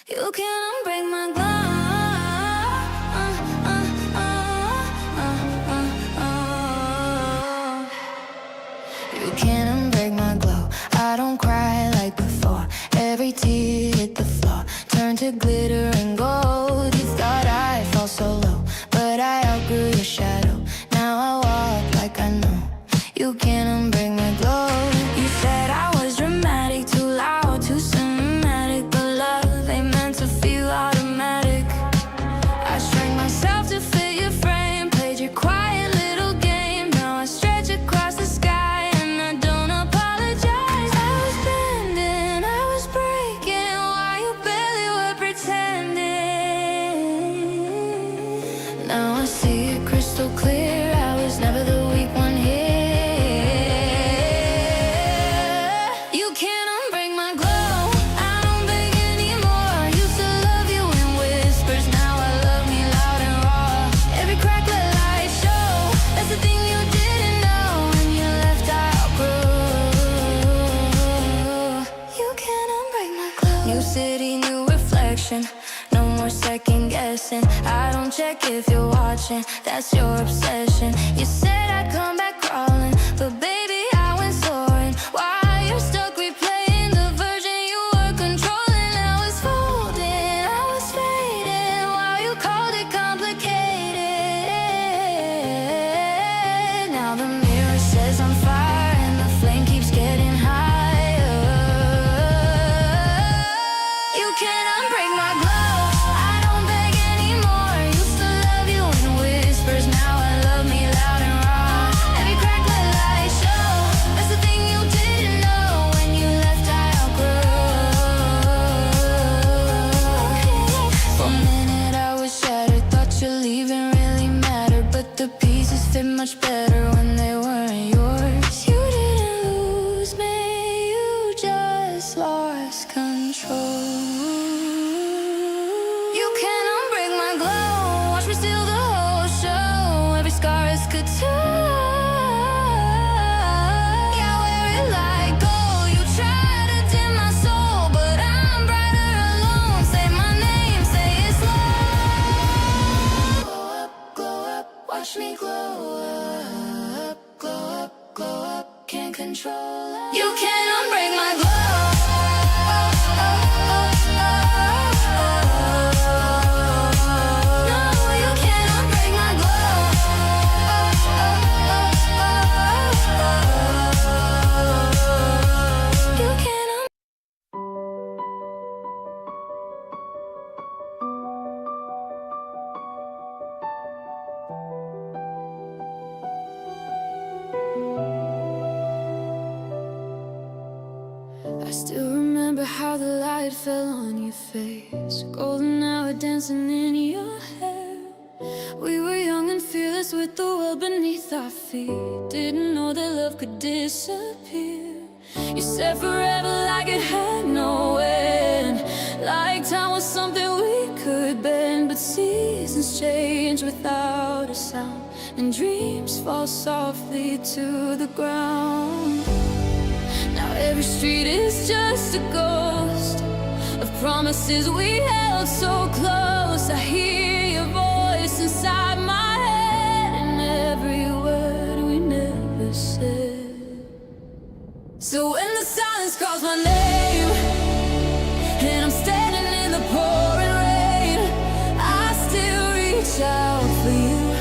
You can't break my glow. You can't break my glow. I don't cry like before. Every tear hit the floor, turn to glitter and gold. You thought I'd fall so low, but I outgrew your shadow. Now I walk like I know. You can't break my glow. You said I was dramatic, too loud, too cinematic, but love ain't meant to feel automatic. I shrank myself to fit your frame, played your quiet little game. Now I stretch across the sky and I don't apologize. I was bending, I was breaking, while you barely were pretending. Now I see it crystal clear, I was never the weak one here. City, new reflection, no more second guessing. I don't check if you're watching, that's your obsession. You said I'd come back crawling, but baby I went soaring. While you're stuck replaying the version you were controlling. I was folding, I was fading, while you called it complicated. Now the mirror says I'm fire and the flame keeps getting higher. Can't break my glow. I don't beg anymore. Used to love you in whispers, now I love me loud and raw. Every crack let light show. That's the thing you didn't know. When you left I outgrew. For a minute I was shattered, thought your leaving really mattered, but the pieces fit much better when they weren't yours. You didn't lose me, you just lost control. Watch me glow up, glow up, glow up, can't control it. You can't unbreak my glow. No, you can't unbreak my glow. You can't unbreak. I still remember how the light fell on your face, golden hour dancing in your hair. We were young and fearless with the world beneath our feet. Didn't know that love could disappear. You said forever like it had no end, like time was something we could bend. But seasons change without a sound, and dreams fall softly to the ground. Now every street is just a ghost of promises we held so close. I hear your voice inside my head and every word we never said. So when the silence calls my name and I'm standing in the pouring rain, I still reach out for you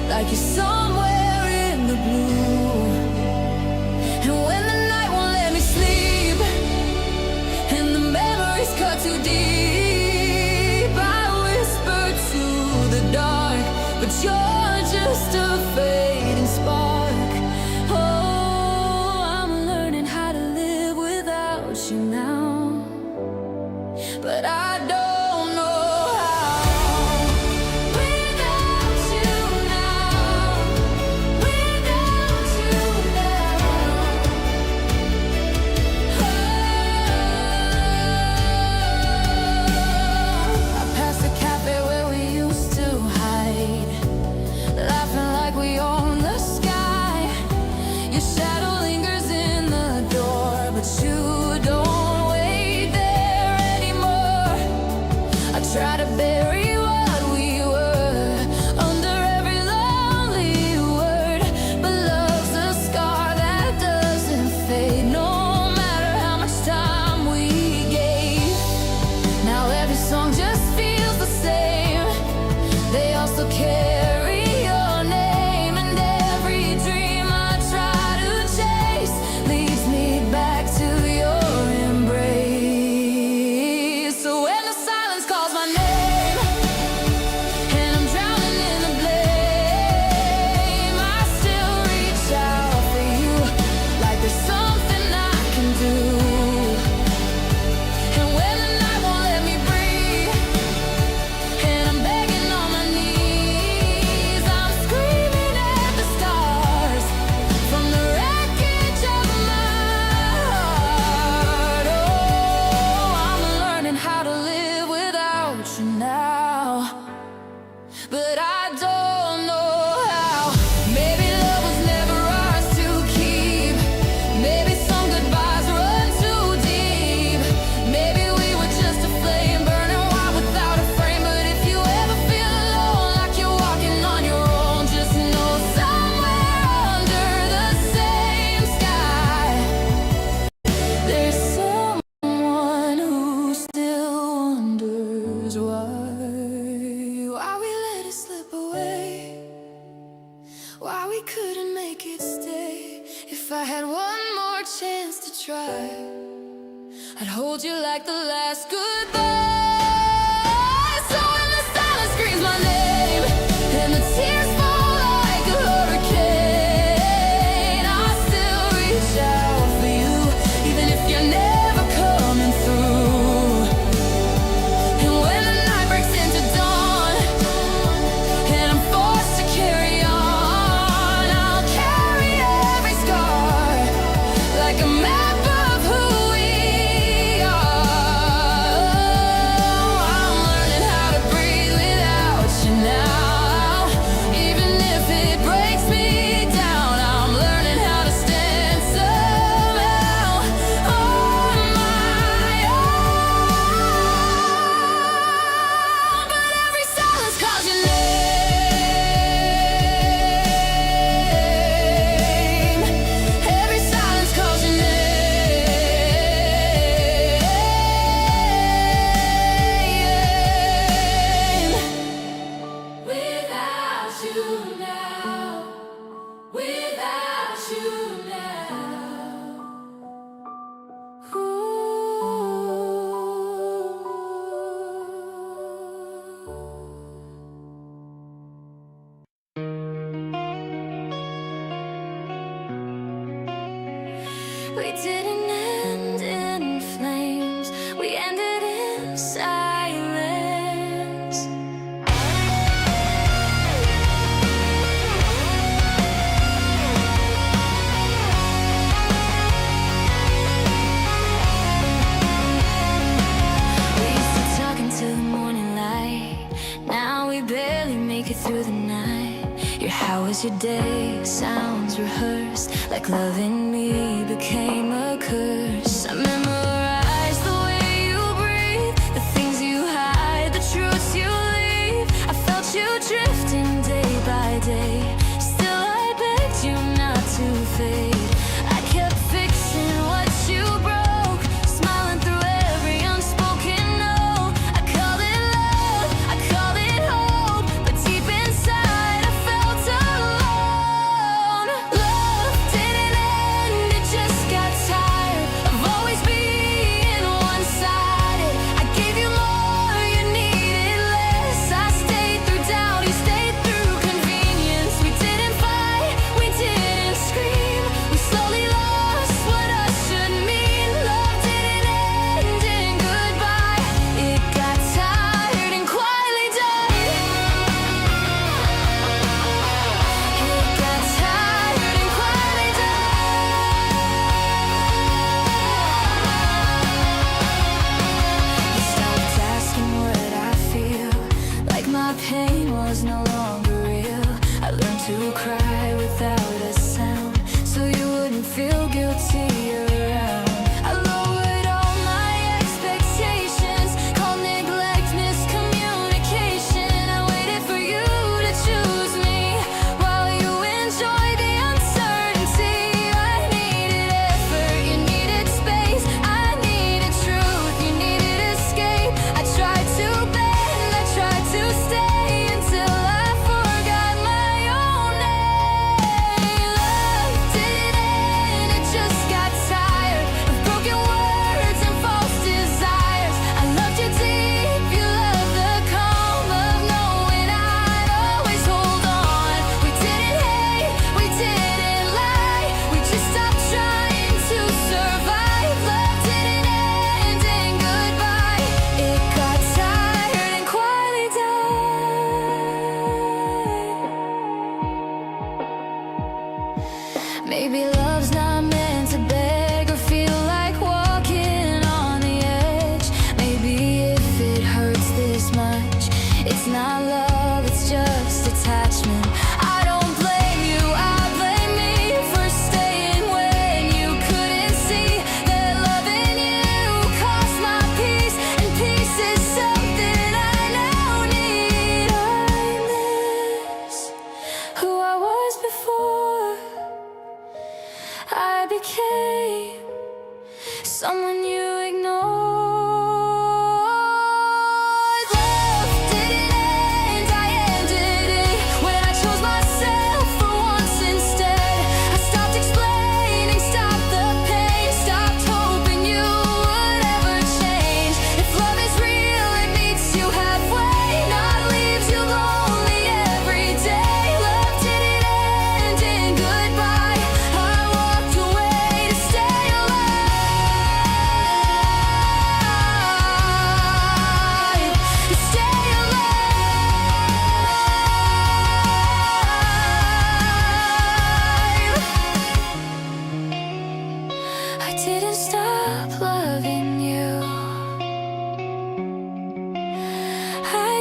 like you're somewhere in the blue. And when the cut too deep, I whisper to the dark, but you're just a fading spark. Oh, I'm learning how to live without you now, but I don't know how. Without you now, without you now. You don't wait there anymore. try to bury what we were under every lonely word. But love's a scar that doesn't fade, no matter how much time we gave. Now every song just feels the same. They all still carry your name, and every dream I try to chase leads me back to your embrace. So when the silence calls my name and I'm drowning in the blame, I still reach out for you, like there's something I can do. And when the night won't let me breathe and I'm begging on my knees, I'm screaming at the stars from the wreckage of my heart. Oh, I'm learning how to live without you now, but I don't know how. Maybe love was never ours to keep. Maybe some goodbyes run too deep. Maybe we were just a flame burning wild without a frame. But if you ever feel alone, like you're walking on your own, just know somewhere under the same sky there's someone who still wonders why we let it slip away, why we couldn't make it stay. If I had one more chance to try, I'd hold you like the last goodbye. So when the silence screams my name and the tears fall like a hurricane, I still reach out for you, even if you're never coming through. And when the night breaks into dawn and I'm forced to carry on, I'll carry every scar like a map of who we are. I'm learning how to breathe without you now. Even if it breaks me down, I'm learning how to stand somehow on my own. But every silence calls your name. Every silence calls your name. Without you now, without you now. We didn't end in flames, we ended in silence. We used to talk until the morning light. Now we barely make it through the night. Your how was your day sounds rehearsed, like loving me became a curse. I memorize the way you breathe, the things you hide, the truths you leave. I felt you drifting day by day. Still I begged you not to fade. I kept fixing what you broke, smiling through every unspoken no. I called it love, I called it hope, but deep inside I felt alone. Love didn't end, it just got tired of always being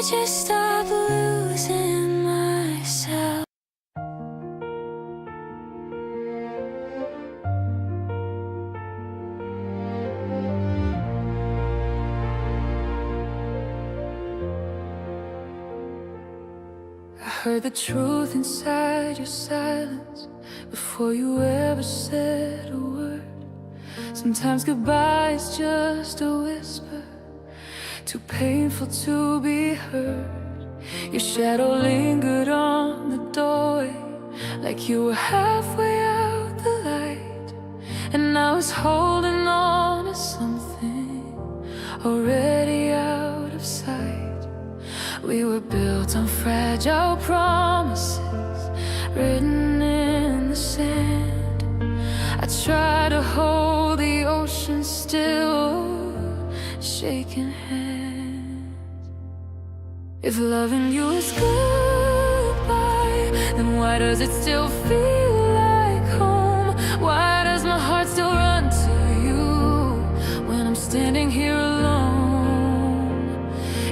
just stop losing myself. I heard the truth inside your silence before you ever said a word. Sometimes goodbye is just a whisper, too painful to be heard. Your shadow lingered on the doorway, like you were halfway out the light. And I was holding on to something already out of sight. We were built on fragile promises written in the sand. I try to hold the ocean still, shaking hands. If loving you is goodbye, then why does it still feel like home? Why does my heart still run to you when I'm standing here alone?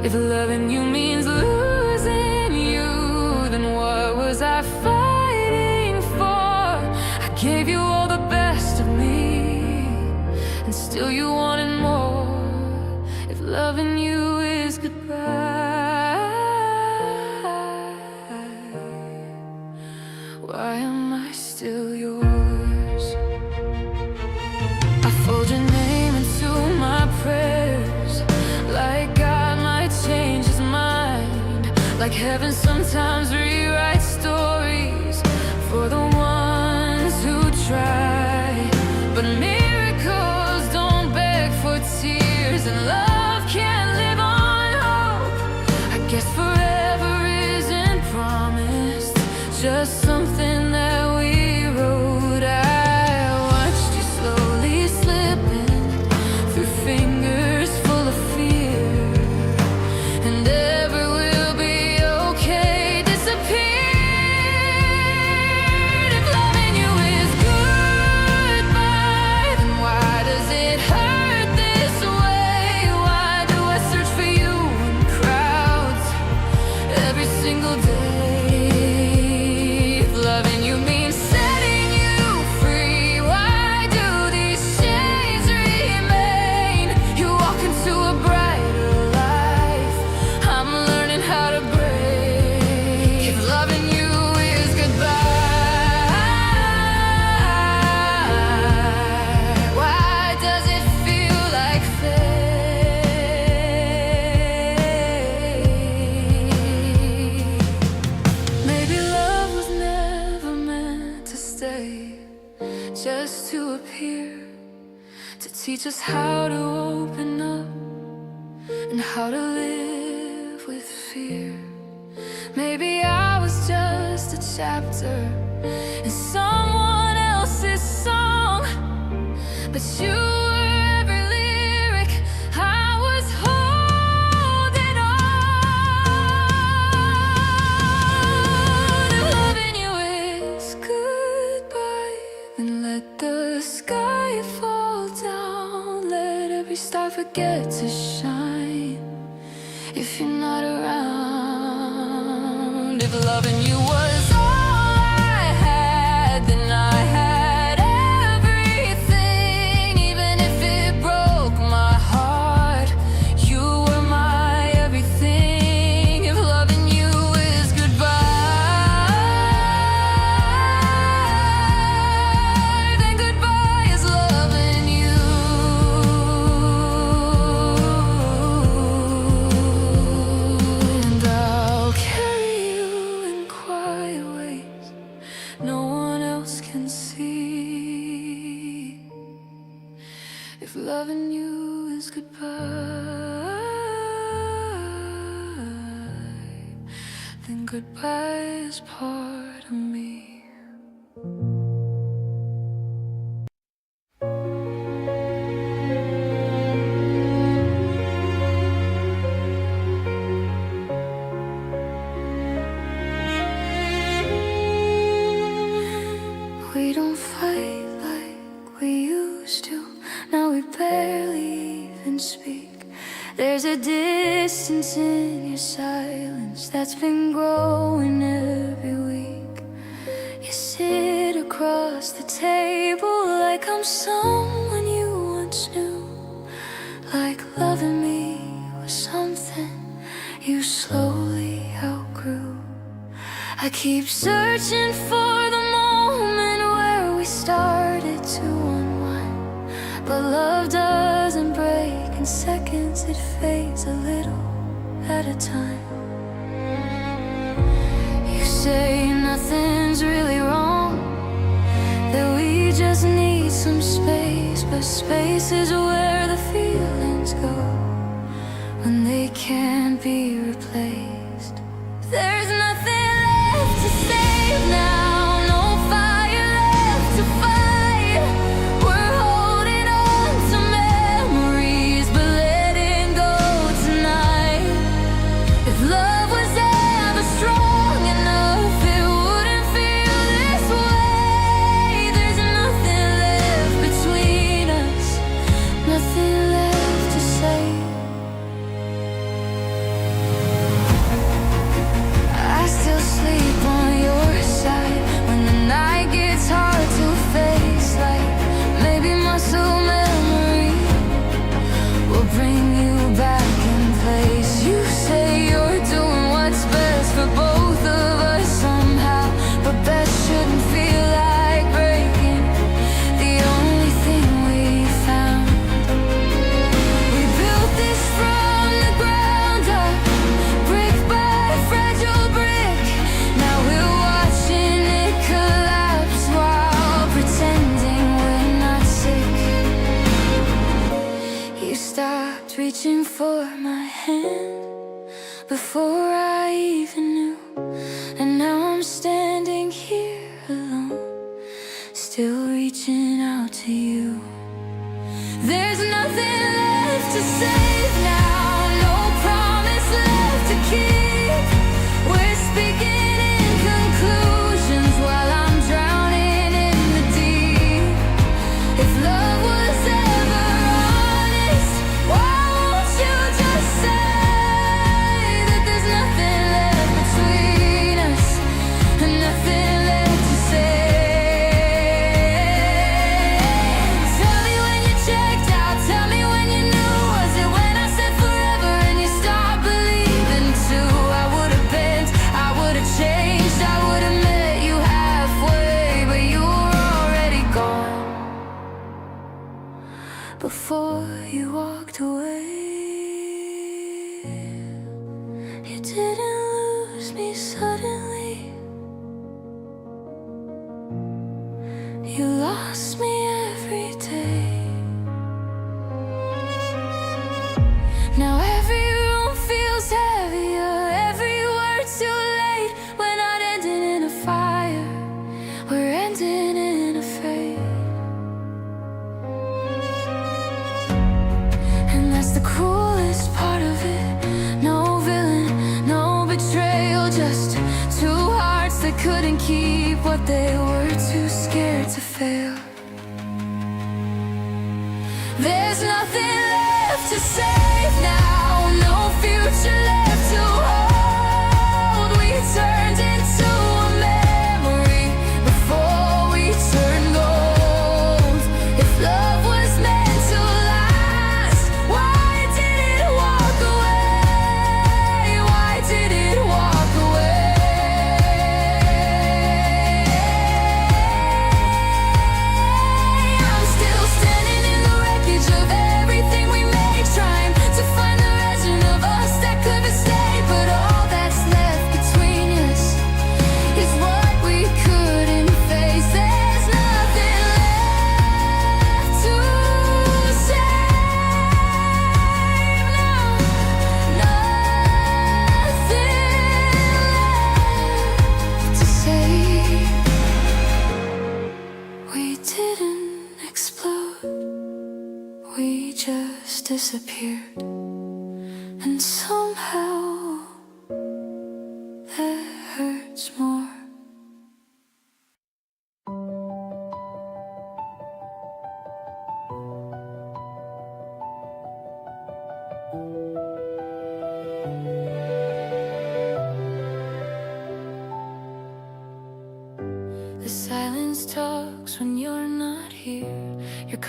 If loving you means losing you, then what was I fighting for? I gave you all the best of me, and still you wanted more. If loving you is goodbye, why am I still yours? I fold your name into my prayers, like God might change his mind, like heaven sometimes rewrites stories for the ones who try. But miracles don't beg for tears, and love can't live on hope. I guess forever isn't promised, just something that we wrote. I watched you slowly slipping through fingers full of fear, and ever will be okay disappeared. If loving you is goodbye, then why does it hurt this way? Why do I search for you in crowds every single day? If loving you means setting you free, why do these chains remain? You walk into a brighter life, I'm learning how to break. If loving you is goodbye, why does it feel like fate? Maybe love was never meant to stay, just to appear, to teach us how to open up and how to live with fear. Maybe I was just a chapter in someone else's song, but you were every lyric I was holding on. If loving you is goodbye, then let the sky fall down, let every star forget to shine if you're not around. If loving you was all I had, then I had everything. Even if it broke my heart, you were my everything. If loving you is goodbye, then goodbye is loving you. And I'll carry you in quiet ways no one else can see. If loving you is goodbye, then goodbye is part of me. We don't fight like we used to. Now we barely even speak. There's There's a distance in your silence that's been growing every week. You sit across the table like I'm someone you once knew, like loving me was something you slowly outgrew. I keep searching for the moment where we started to unwind, but love doesn't break in seconds, it fades a little at a time. You say nothing's really wrong, that we just need some space, but space is where the feelings go when they can't be replaced. There's nothing left to save now, no fire left to fight. We're holding on to memories, but letting go tonight. If love was ever strong enough, it wouldn't feel this way. There's nothing left between us, nothing left to say. I still sleep on your side when the night gets hard to face. Like maybe muscle memory will bring you back in place. You say you're doing what's best for both of us somehow, but best shouldn't feel like breaking the only thing we found. We built this from the ground up, brick by fragile brick. Now we're watching it collapse while pretending we're not sick. You stopped reaching for my hand before I even knew, and now I'm standing here alone, still reaching out to you. There's nothing left to save now, no promise left to keep. We're speaking in conclusions while I'm drowning in the deep. If love was ever honest, why won't you just say that there's nothing left between us and nothing left to say? Tell me when you checked out, tell me when you knew. Was it when I said forever and you stopped believing too? I would have bent, I would have changed, I would have met you halfway, but you were already gone before you walked away. You didn't lose me suddenly, you lost me every day. Now every room feels heavier, every word's too late. We're not ending in a fire, we're ending in a fade. And that's the cruelest part of it. No villain, no betrayal, just two hearts that couldn't keep what they were, too scared to fail. There's nothing left to save now, no future left to hold. We turned into a memory before we turned gold. If love was meant to last, why did it walk away? Why did it walk away? I'm still standing in the wreckage of everything we made, trying to find the version of us that could have stayed. But all that's left between us is what we couldn't face. There's nothing left to save now, nothing left to say. We didn't explode, we just disappeared, and somehow that hurts more.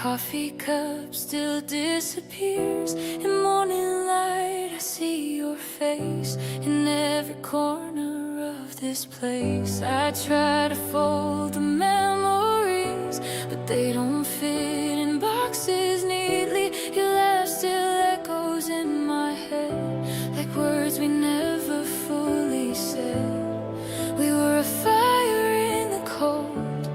coffee cup still disappears. In morning light I see your face in every corner of this place. I try to fold the memories, but they don't fit in boxes neatly. Your laugh still echoes in my head, like words we never fully said. We were a fire in the cold,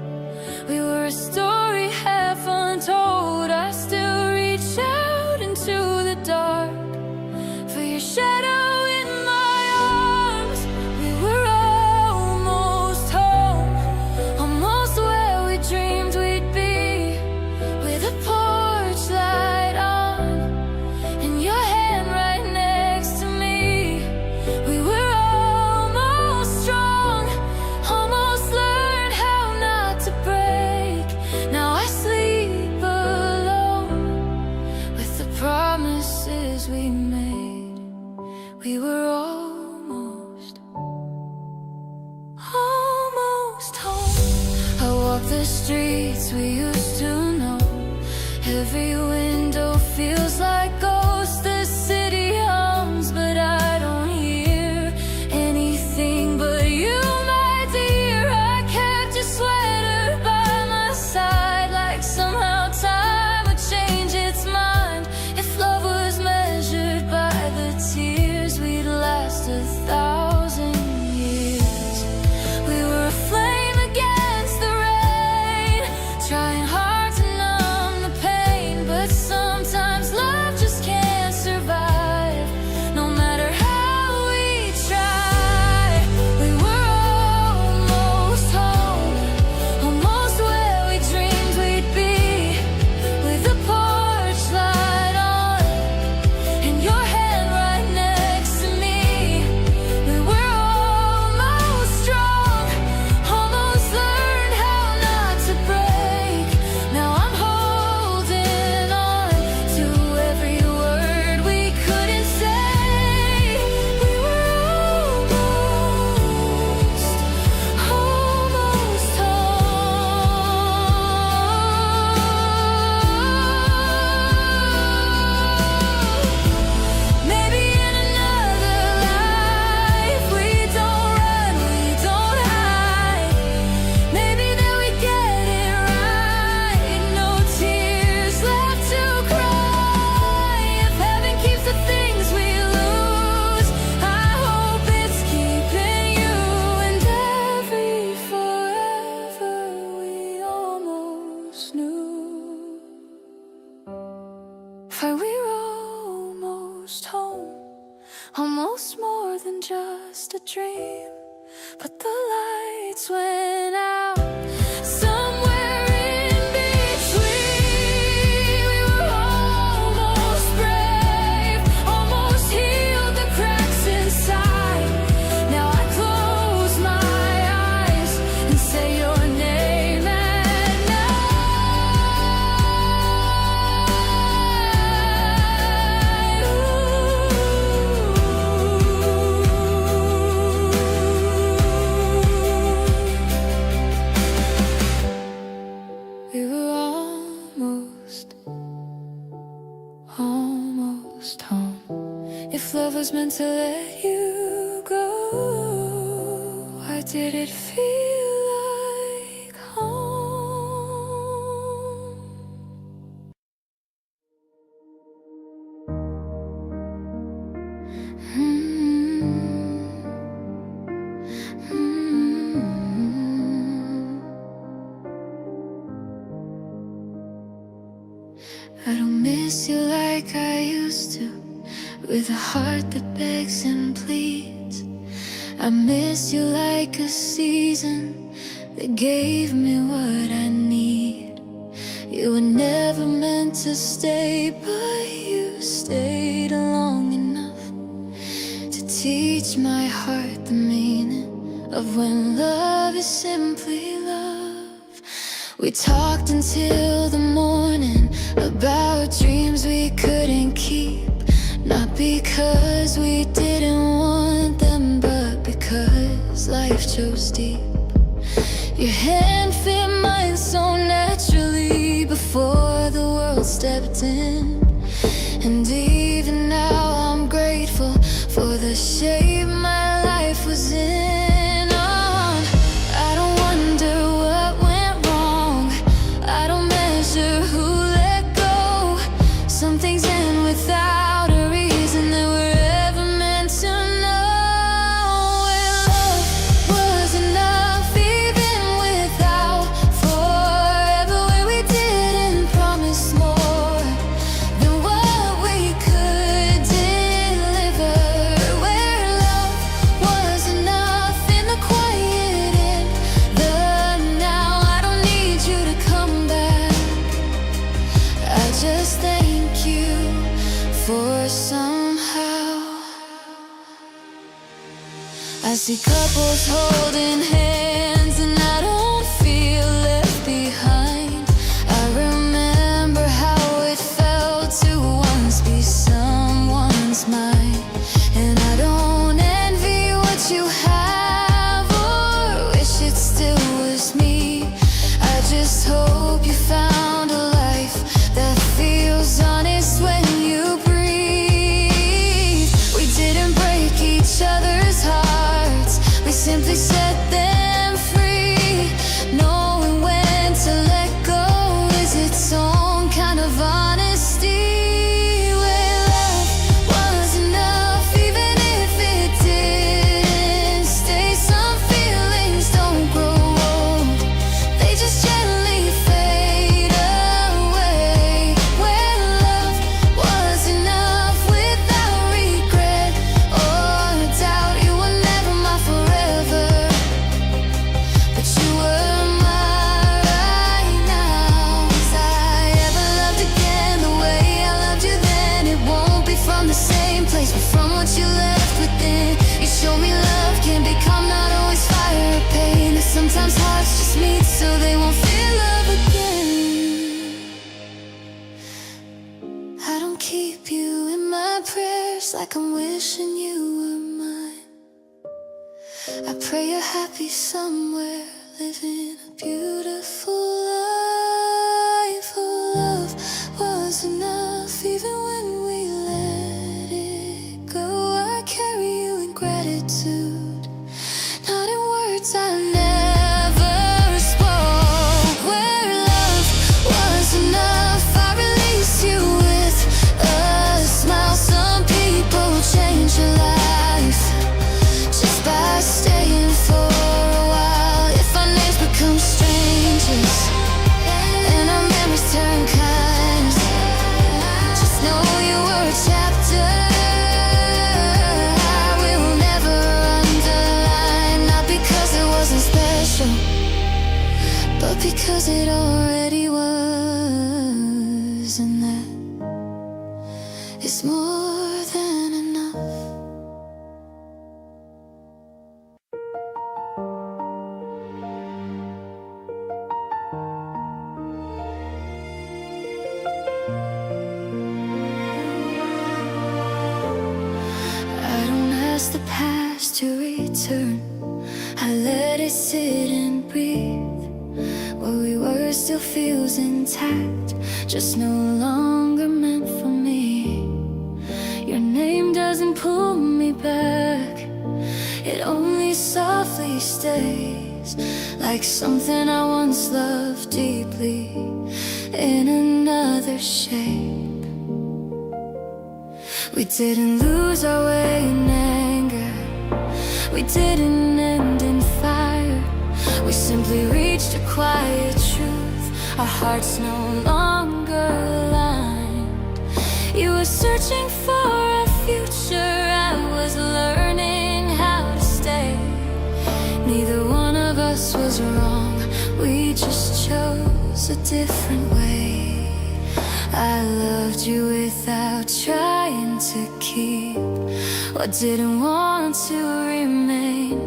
we were a story half untold. I still reach out into the dark for your shadow in my arms. We were almost home, almost where we dreamed we'd be, with a porch light on and your hand right next to me. We were almost strong, almost learned how not to break. Now I sleep alone with the promises we made. We were almost home. I walk the streets we used to know. Every window feels like ghosts. The city hums, but I don't hear anything but you, my dear. I kept your sweater by my side, like somehow time would change its mind. If love was measured by the tears, we'd last 1,000 years. We were a flame against the rain, trying hard to numb the pain, but sometimes love just can't survive, no matter how we try. We were almost home, almost where we dreamed we'd be, with the porch light on and your hand right next to me. We were almost strong, almost learned how not to break. Now I'm holding on to every word we couldn't say. We were almost home. Maybe in another life we don't run, we don't hide. Maybe then we get it right, no tears left to cry. If heaven keeps the things we lose, I hope it's keeping you. And every forever we almost knew. For we were almost home, almost more than just a dream. But the lights went out somewhere in between. We were almost brave, almost healed the cracks inside. Now I close my eyes and say your name at night. We were almost home. If love was meant to let you go, why did it feel like home? I don't miss you like I used to, with a heart that begs and pleads. I miss you like a season that gave me what I need. You were never meant to stay, but you stayed long enough to teach my heart the meaning of when love is simply love. We talked until the morning about dreams we couldn't keep, not because we didn't want them, but because life chose deep. Your hand fit mine so naturally before the stepped in. And even now I'm grateful for the shape my life was in. Oh, I don't wonder what went wrong, I don't measure who let go. Some things end without a reason that we're ever meant to know. Well, love was enough even without forever, when we didn't promise more than what we could deliver. Where love was enough in the quiet and the now. I don't need you to come back, I just thank you for somehow. I see couples holding hands and I don't feel left behind. I remember how it felt to once be someone's mind. And I don't envy what you have or wish it still was me. I just hope you found a life that feels honest when you breathe. We didn't break each other's hearts, we simply set them free. Knowing when to let go is its own kind of honesty. Where love was enough even if it didn't stay. Some feelings don't grow old, they just gently fade away. Where love was enough without regret or doubt. You were never my forever, but you were my right now. Was I ever loved again the way I loved you then? It won't be from the same place, but from what you left within. You show me love can become not always fire or pain, and sometimes hearts just meet so they won't feel love again. I don't keep you in my prayers like I'm wishing you were mine. I pray you're happy somewhere, living a beautiful life. Oh, love was enough even when we let it go. I carry you in gratitude, not in words I never spoke. Where love was enough, I release you with a smile. Some people change your life just by staying for a while. If our names become strangers and our memories turn kind, just know you were a chapter I will never underline. Not because it wasn't special, but because it already was. And that is more than enough. I don't ask the past to return, I let it sit and breathe. What we were still feels intact, just no longer meant for me. Your name doesn't pull me back, it only softly stays, like something I once loved deeply in another shape. We didn't lose our way in anger, we didn't end in fire. We simply reached a quiet truth, our hearts no longer aligned. You were searching for a future, I was learning how to stay. Neither one of us was wrong, we just chose a different way. I loved you without trying to keep what didn't want to remain,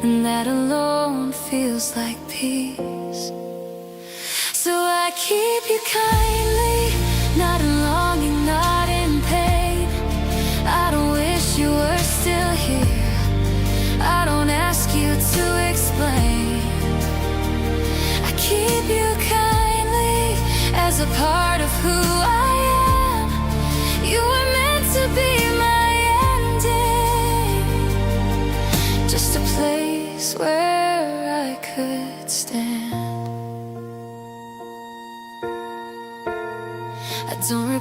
and that alone feels like peace. So I keep you kindly, not in longing, not in pain. I don't wish you were still here, I don't ask you to explain. I keep you kindly as a part of who I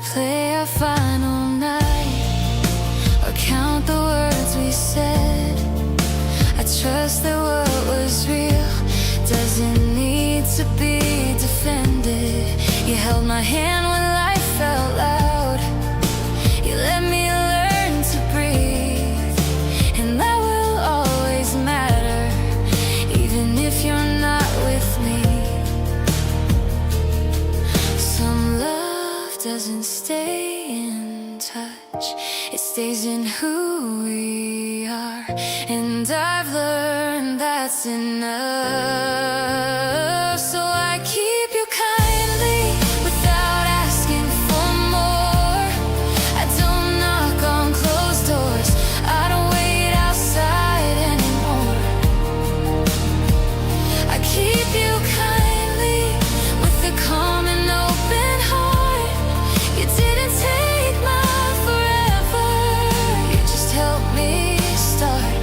replay our final night, or count the words we said. I trust that what was real doesn't need to be defended. You held my hand when life felt loud. You let me learn to breathe, and that will always matter, even if you're not with me. Some love doesn't stay in touch, it stays in who we are, and I've learned that's enough. So I keep you kindly without asking for more. I don't knock on closed doors, I don't wait outside anymore. I keep you kindly with a calm and open heart. You didn't take my forever, you just helped me start.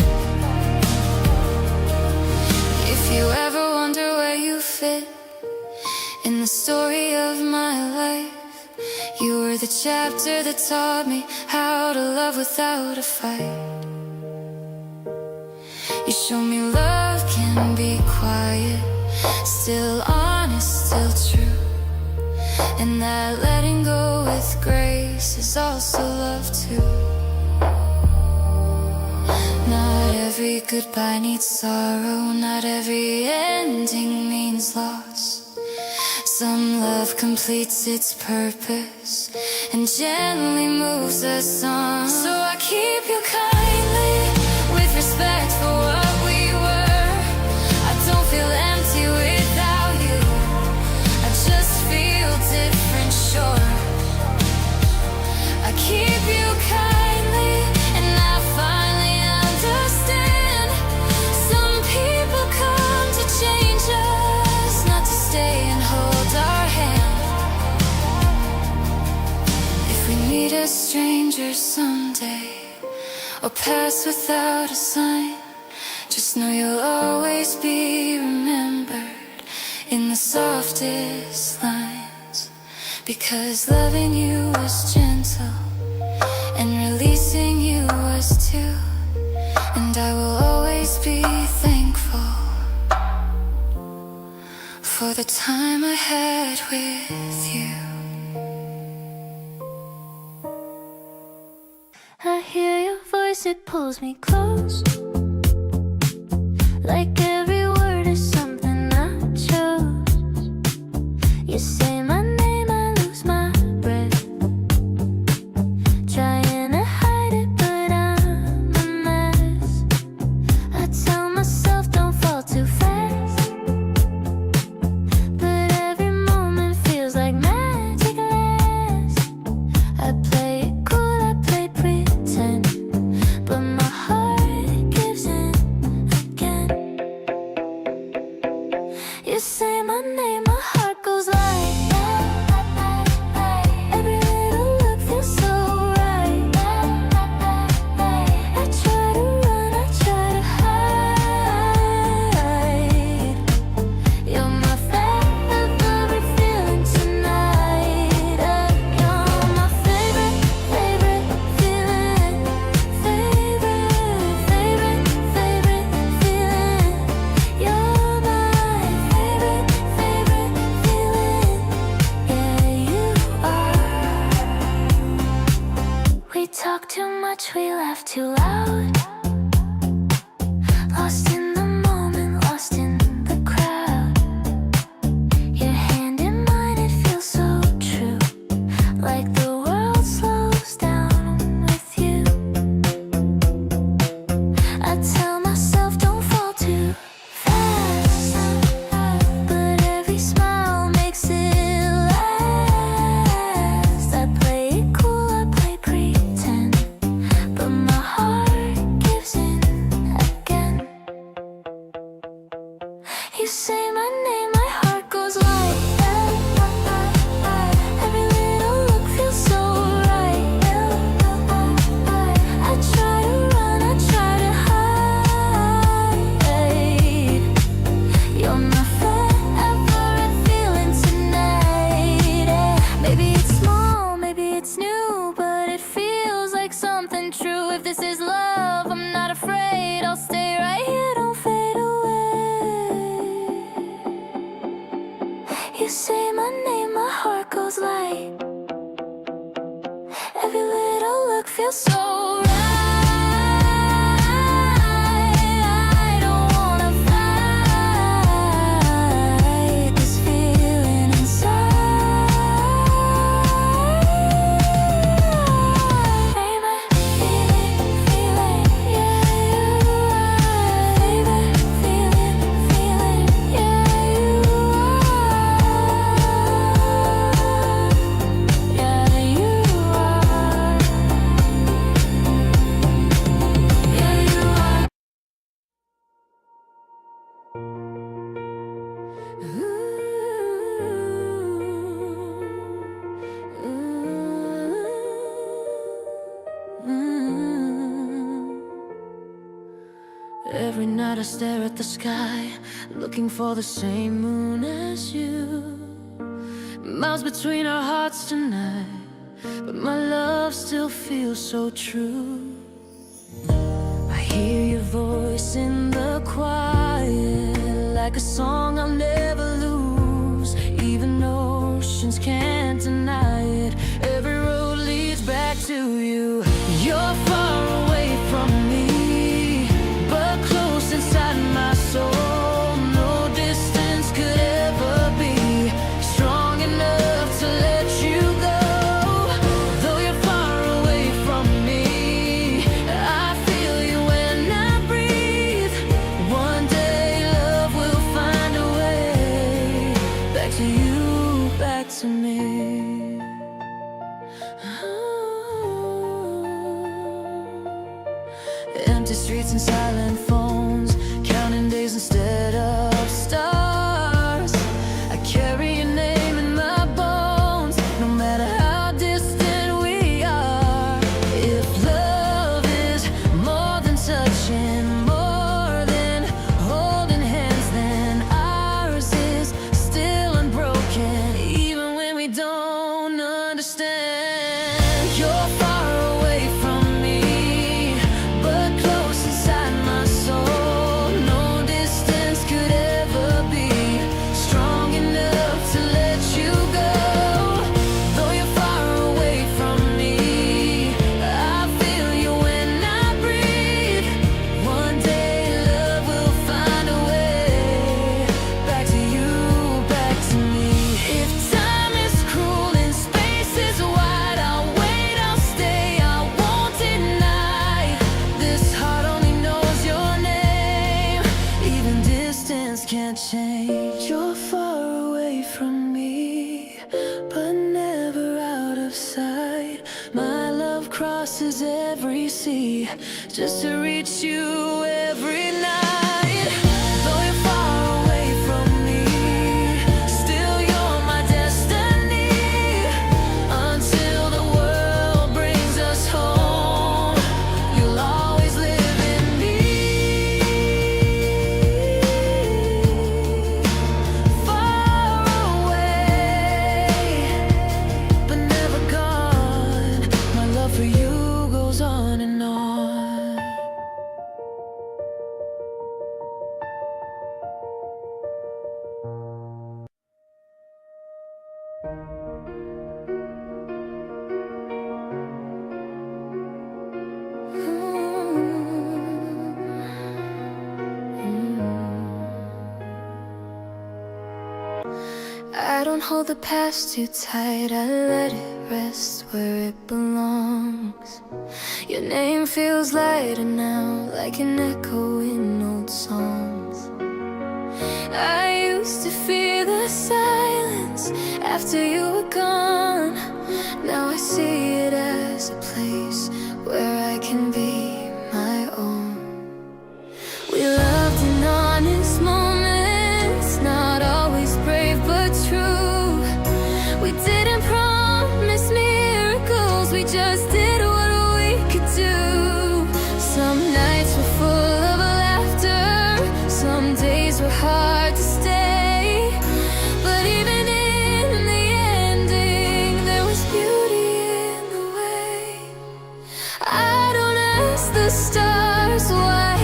If you ever wonder where you fit in the story of my life, you were the chapter that taught me how to love without a fight. You showed me love can be quiet, still honest, still true, and that letting go with grace is also love too. Not every goodbye needs sorrow, not every ending means loss. Some love completes its purpose and gently moves us on. So I keep you kindly with respect for what we were. I don't feel empty without you, I just feel different, sure. I keep you kindly, and I finally understand. Some people come to change us, not to stay and hold our hand. If we meet as strangers someday, or pass without a sign, just know you'll always be remembered in the softest lines. Because loving you was gentle, and releasing you was too. And I will always be thankful for the time I had with you. I hear your voice, it pulls me close, like every word is something I chose. You say my name, I lose my breath, trying to hide it, but I'm a mess. I tell myself don't fall too fast, but every moment feels like magic lasts. I play it cool, I play pretend, but my heart gives in again. You say my name, my heart goes like every little look feels so right. I try to run, I try to hide. You're my favorite feeling tonight. You're my favorite feeling. Favorite feeling. You're my favorite feeling. Yeah, you are. We talk too much, we laugh too loud. Lost in the moment, lost in the crowd. Your hand in mine, it feels so true, like the world slows down with you. I tell myself don't fall too fast, but every smile makes it last. I play it cool, I play pretend, but my heart gives I'll stay right here, don't fade away. You say my name, my heart goes light. Every little look feels so right. I don't wanna fight this feeling inside. Baby, feeling, yeah, you are. Baby, feeling, yeah, you are. Yeah, you are. Yeah, you are. Every night I stare at the sky, looking for the same moon as you. Miles between our hearts tonight, but my love still feels so true. I hear your voice in the quiet, like a song I'll never lose. Even oceans can't deny it. Every road leads back to you. You're far away from me, but close inside my soul. No distance could ever be strong enough to let you go. Though you're far away from me, I feel you when I breathe. One day love will find a way back to you, back to me. Empty streets and silent phones, counting days instead of stars. I carry your name in my bones, no matter how distant we are. If love is more than touching, more than holding hands, then ours is still unbroken, even when we don't understand. You're far away from me, but close inside my soul. No distance could ever be strong enough to let you go. Though you're far away from me, I feel you when I breathe. One day love will find a way back to you, back to me. If time is cruel and space is wide, I'll wait, I'll stay, I won't deny. This heart only knows your name, even distance can't change. You're far away from me, but never out of sight. My love crosses every sea just to reach you every night. Though you're far away from me, still you're my destiny. Until the world brings us home, you'll always live in me. Far away, but never gone. My love for you goes on and on. I don't hold the past too tight, I let it rest where it belongs. Your name feels lighter now, like an echo in old songs. I used to fear the silence after you were gone. Now I see it as a place where I can be my own. We loved in honest moments, not always brave but true. We didn't promise miracles, we just did what we could do. Some nights were full of laughter, some days were hard to stay. But even in the ending, there was beauty in the way. I don't ask the stars why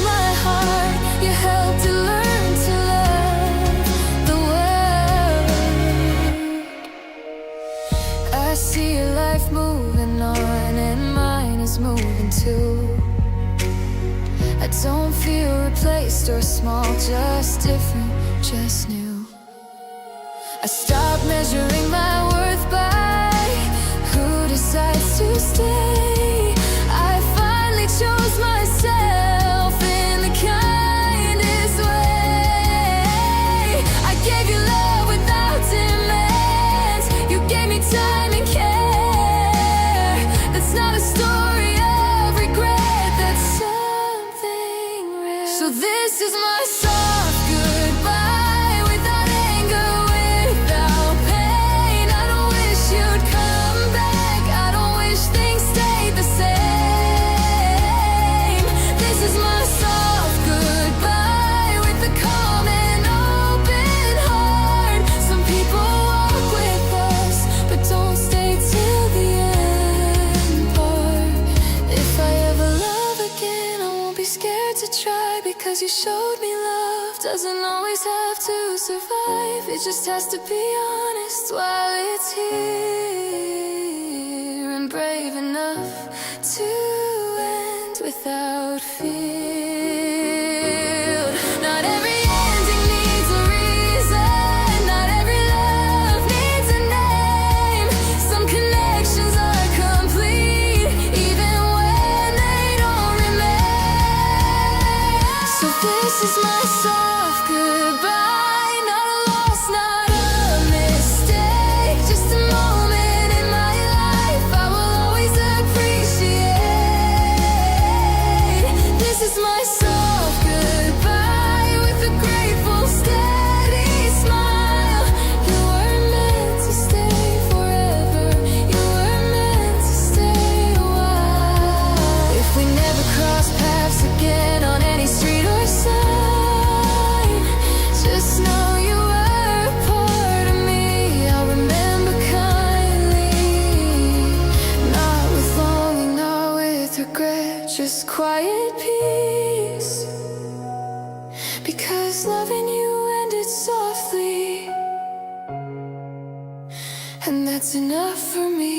my heart. You helped to learn to love the world. I see your life moving on, and mine is moving too. I don't feel replaced or small, just different, just new. I stopped measuring my worth by who decides to stay. I finally chose myself in the kindest way. I gave you love without demands. You gave me time and care. That's not a story of regret, that's something rare. So this is my soft goodbye, without anger, without pain. I don't wish you'd come back, I don't wish things stayed the same. This is my soft goodbye, with a calm and open heart. Some people walk with us, but don't stay till the end part. If I ever love again, I won't be scared to try, because you showed me love doesn't always have to survive. It just has to be honest while it's here, and brave enough to end without fear. Not every ending needs a reason, not every love needs a name. Some connections are complete even when they don't remain. So this is my soft goodbye, not a loss, not a mistake, just a moment in my life I will always appreciate. This is my soft goodbye, with a grateful, steady smile. You were meant to stay forever, you were meant to stay a while. If we never cross paths again on any street or sign, just know you were a part of me. I'll remember kindly, not with longing, not with regret, just quiet peace. Because loving you ended softly, and that's enough for me.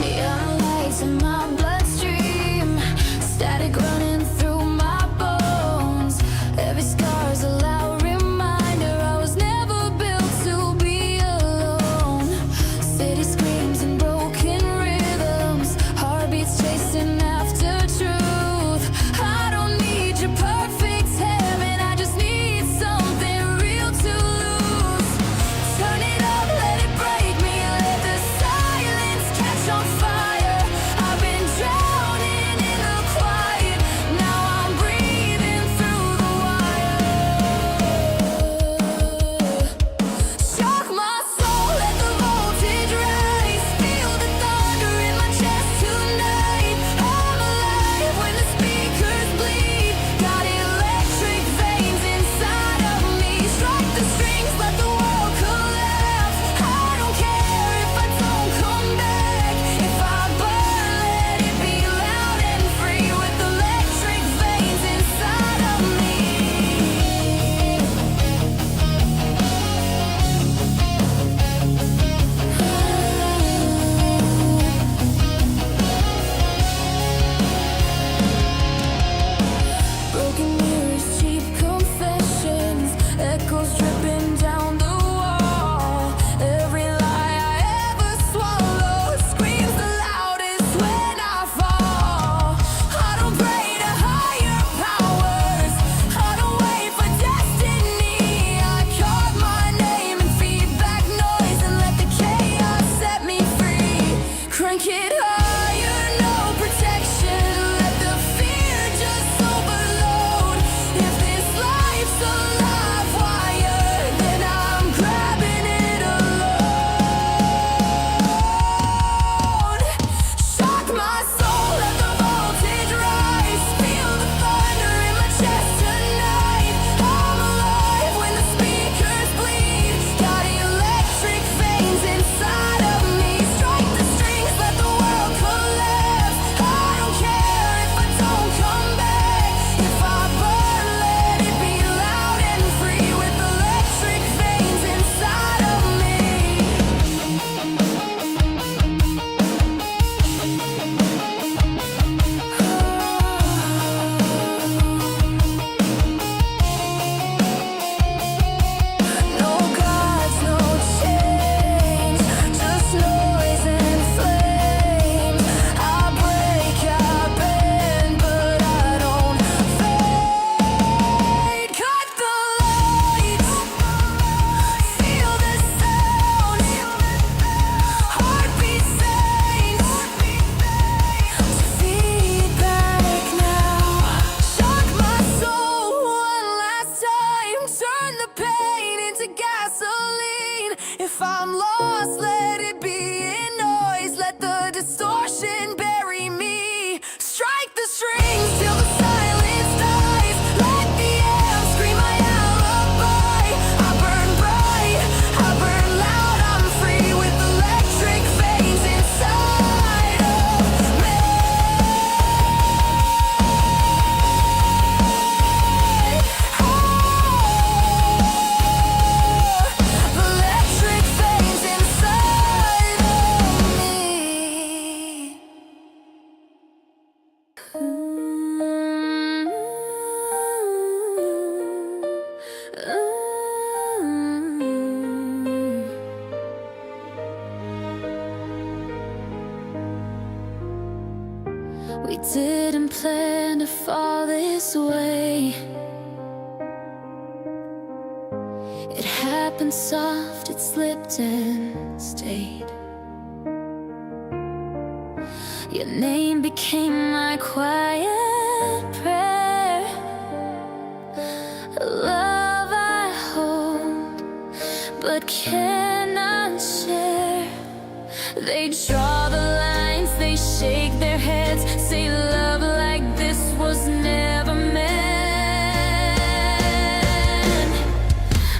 Neon lights in my bloodstream, didn't plan to fall this way. It happened soft, it slipped and stayed. Your name became my quiet prayer, a love I hold but cannot share. They draw the lines, they shake their heads, say love like this was never meant.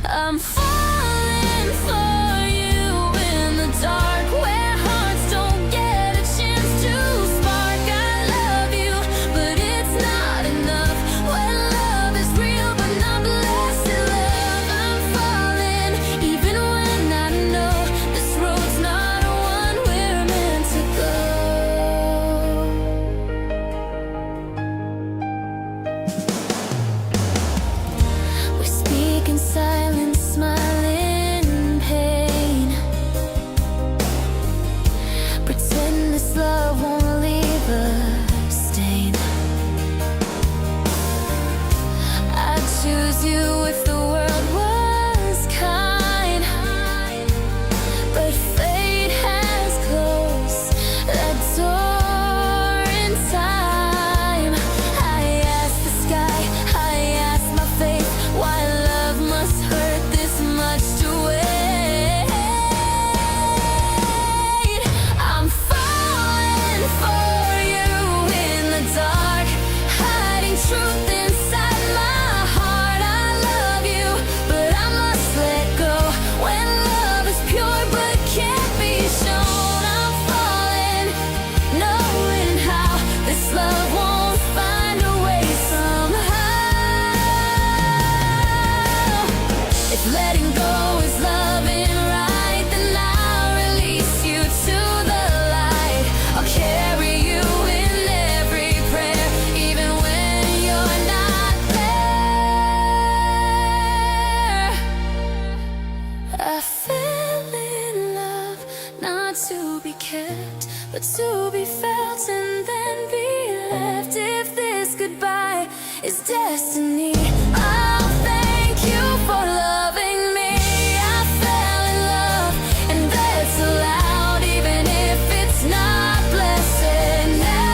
I'm falling for you in the dark, where hearts don't get a chance to spark. I love you, but it's not enough when love is real but not blessed love. I'm falling even when I know this road's not one we're meant to go. We speak in silence, smile in pain, pretend this love won't leave a stain. I'd choose you if the world was kind, but fate has closed that door in time. I ask the sky, I ask my faith, why love must hurt this much to wait. I'm falling for you in the dark, hiding truth inside my heart. I love you, but I must let go when love is pure but can't be shown. I'm falling, knowing how this love won't find a way somehow. If letting go is loving right, then I'll release you to the light. I'll carry you in every prayer, even when you're not there. I fell in love, not to be kept, but to be felt and then be left. If this goodbye is destiny, I'll thank you for loving me. I fell in love, and that's allowed, even if it's not blessed now.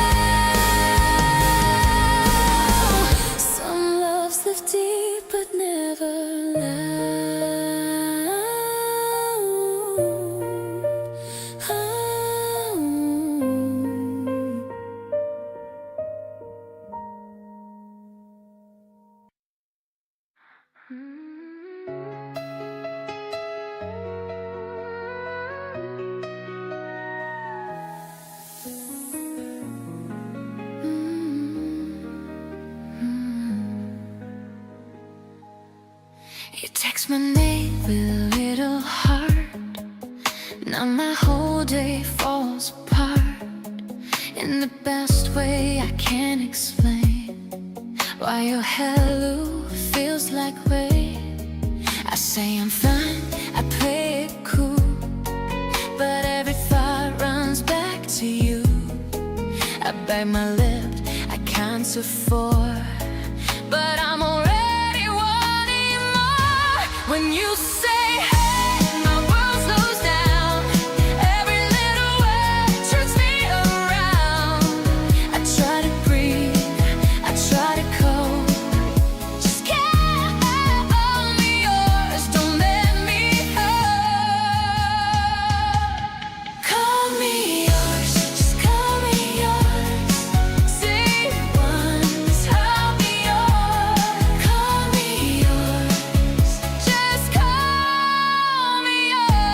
Some loves live deep but never You text my name with a little heart. Now my whole day falls apart in the best way I can explain. Why your hello feels like rain. I say I'm fine, I play it cool, but every thought runs back to you. I bite my lip, I count to 4, but I'm already wanting more. When you say hey, my world slows down. Every little word turns me around. I try to breathe, I try to cope. Just call me yours, don't let me hurt. Call me yours, just call me yours. Say once, I'll be yours. Call me yours, just call me yours.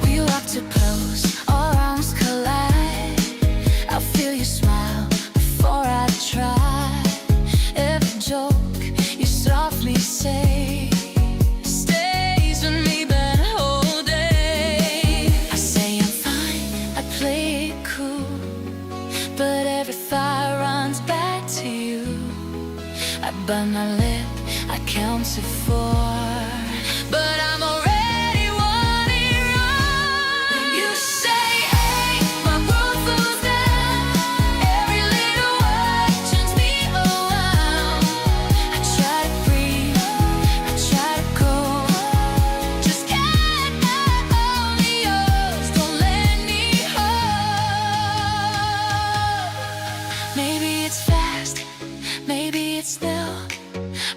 We walk too close, our arms collide. I'll feel your smile before I try. Every joke you softly say stays with me that whole day. I say I'm fine, I play it cool, but every thought runs back to you. I bite my lip, I count to 4, but I'm already wanting more. You say hey, my world flows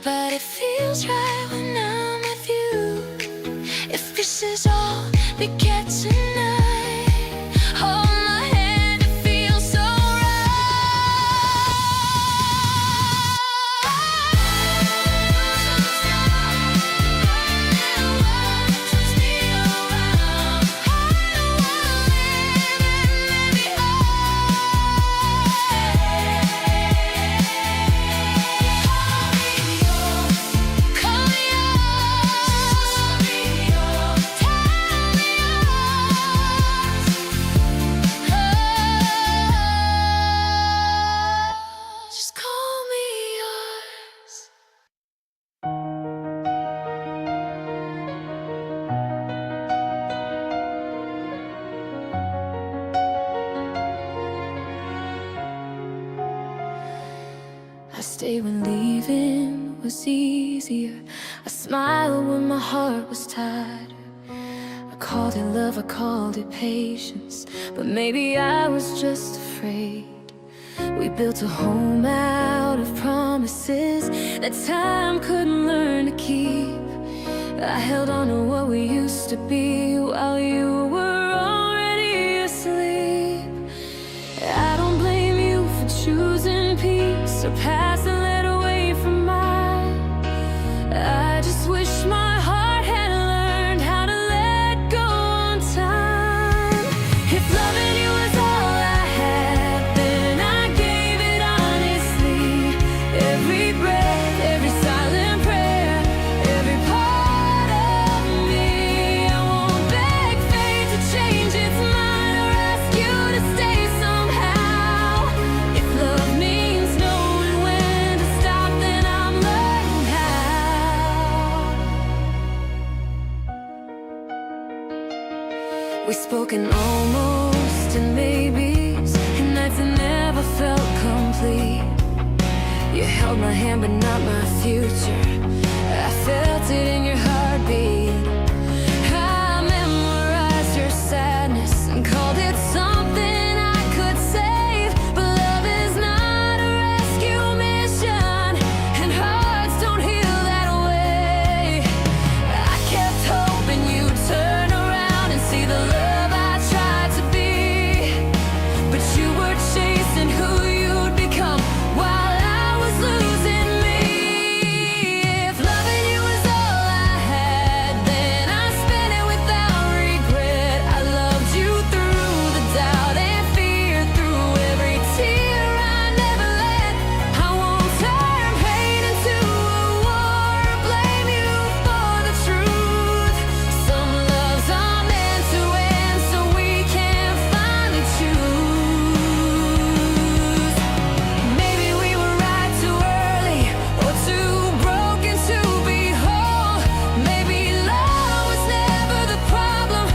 but it feels right when I'm with you. If this is all we get tonight, hold my hand, it feels so I stayed when leaving was easier. I smiled when my heart was tired. I called it love, I called it patience, but maybe I was just afraid. We built a home out of promises that time couldn't learn to keep. I held on to what we used to be while you were already asleep. I don't blame you for choosing peace or passing that away from mine. I just wish my heart had learned how to let go on time. If loving you was all I had, then I gave it honestly. Every breath, every silent prayer, every part of me. I won't beg fate to change its mind or ask you to stay somehow. If love means knowing when to stop, then I'm learning how. We spoke in almost and maybes, and nights that never felt complete. You held my hand but not my future. I felt it in your heartbeat. I memorized your sadness and called it something I could save. But love is not a rescue mission, and hearts don't heal that way. I kept hoping you'd turn around and see the love I tried to be, but you were chasing who you'd become while I was losing me. If loving you was all I had, then I spent it without regret. I loved you through the doubt and fear, through every tear I never let. I won't turn pain into a war, blame you for the truth. Some loves are meant to end, so we can finally choose. Maybe we were right too early, or too broken to be whole. Maybe love was never the problem.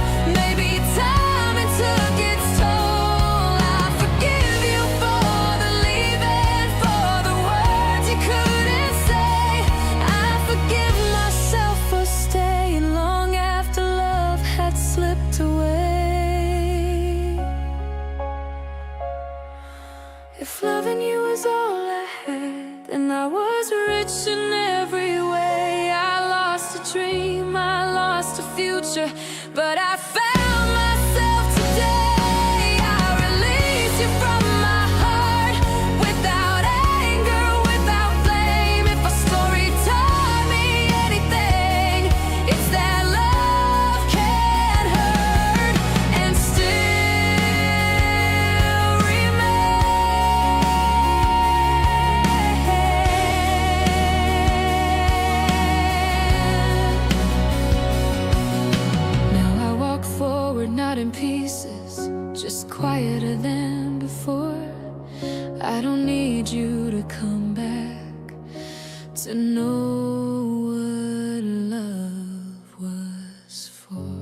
Maybe timing took its toll. I forgive you for the leaving, for the words you couldn't say. I forgive myself for staying long after love had slipped away. If loving you was all I had, then I was rich in every way. I lost a dream, I lost a future, but I found myself today. I release you from my heart, without anger, without blame. If a story taught me anything, it's that love can hurt and still remain. Now I walk forward, not in pieces, just quieter than before. I don't need you to come back to know what love was for.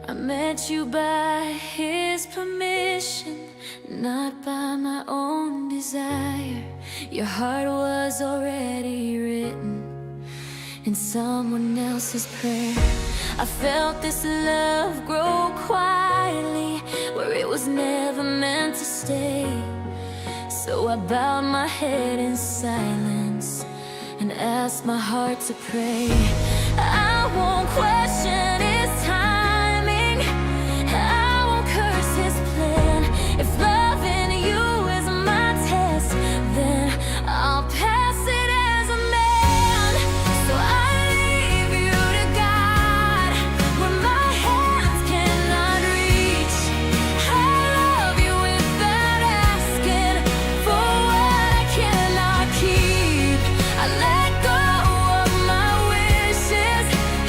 I met you by his permission, not by my own desire. Your heart was already written in someone else's prayer. I felt this love grow quietly where it was never meant to stay. So I bowed my head in silence and asked my heart to pray. I won't question his timing, I won't curse his plan. If loving you is my test, then I'll pass it as a man. So I leave you to God where my hands cannot reach. I love you without asking for what I cannot keep. I let go of my wishes,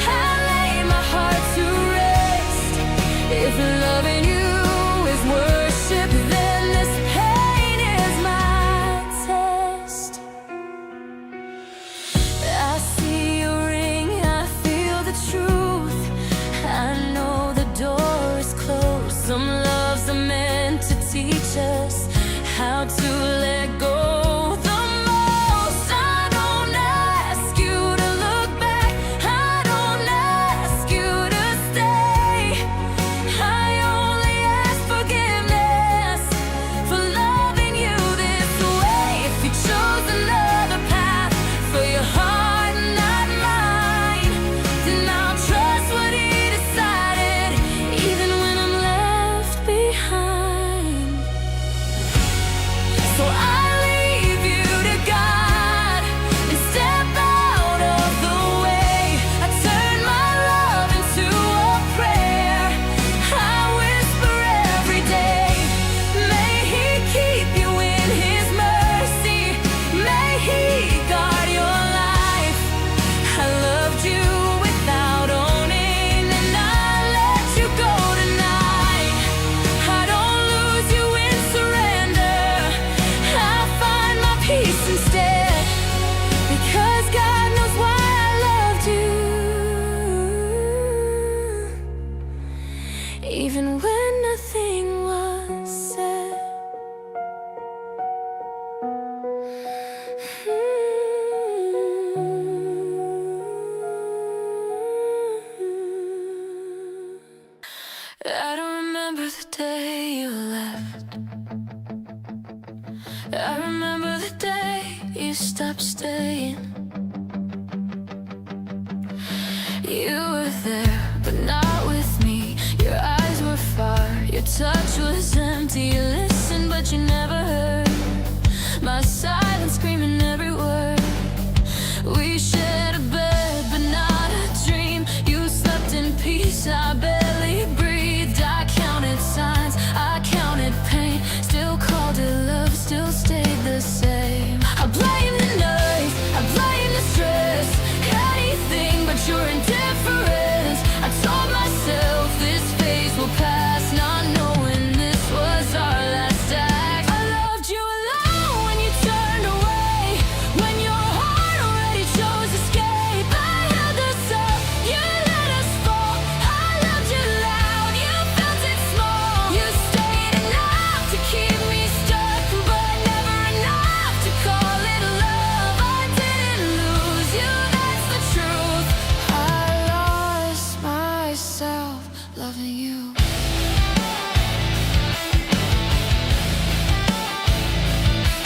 I lay my heart to rest. If loving you is worship, then this pain is my test. I see your ring, I feel the truth, I know the door is closed. Some loves are meant to teach us how to let go the most. I don't ask you to look back, I don't ask you to stay. I only ask forgiveness for loving you this way. If you chose another path for your heart, not mine, then I'll trust what he decided, even when I'm left behind. So I leave you to God and step out of the way. I turn my love into a prayer, I whisper every day. May he keep you in his mercy, may he guard your life. I loved you without owning, and I let you go tonight. I don't lose you in surrender, I find my peace instead, because God knows why I loved you, even when nothing was said. I don't remember the day you left, I remember the day you stopped staying. You were there, but not with me. Your eyes were far, your touch was empty. You listened, but you never heard my silence screaming every word. We shared a bed, but not a dream. You slept in peace, I barely breathed. I counted signs, I counted pain, still called it love, still stayed the same. I blame the night, I blame the stress, anything but your indifference. I told myself this phase will pass, not knowing this was our last act. I loved you alone when you turned away, when your heart already chose escape. I held us up, you let us fall. I loved you loud, you felt it small. You stayed enough to keep me stuck, but never enough to call it love. I didn't lose you, that's the truth. I lost myself loving you.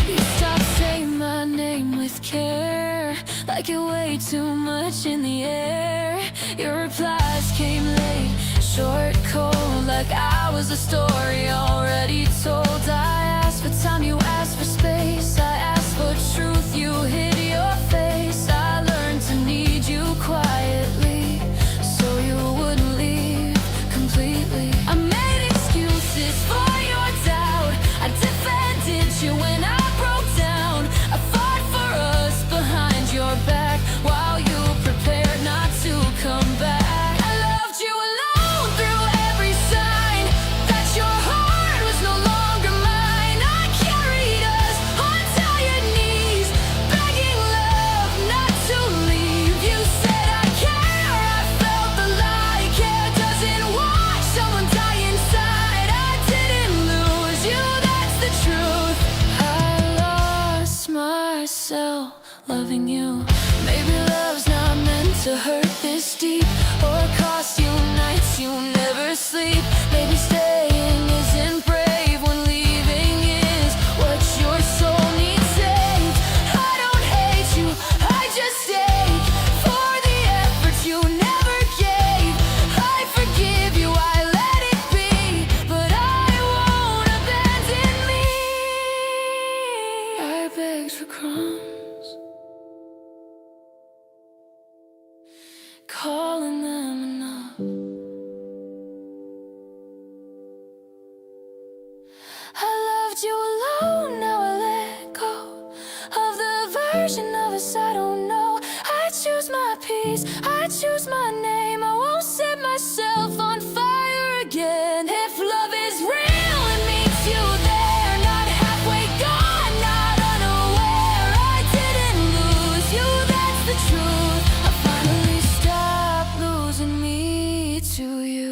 You stopped saying my name with care, like you weighed too much in the air. Your replies came late, short, cold, like I was a story already told. I asked for time, you asked for space, I asked for truth, you hid your face. I learned to need you quietly, so you wouldn't leave completely. I made excuses for your doubt, I defended you when I broke down. I fought for us behind your back while you prepared not to come back. I loved you alone through every sign that your heart was no longer mine. I carried us on tired knees, begging loving you. Maybe love's not meant to hurt this deep, or cost you nights you never sleep. Maybe staying isn't brave when leaving is what your soul needs saved. I don't hate you, I just ache for the effort you never gave. I forgive you, I let it be, but I won't abandon me. I begged for crumbs, calling them enough. I loved you alone, now I let go of the version of us I don't know. I choose my peace, I choose my name. I won't set myself on fire again. If love is real, it meets you there, not halfway gone, not unaware. I didn't lose you, that's the truth. I finally stopped losing me to you.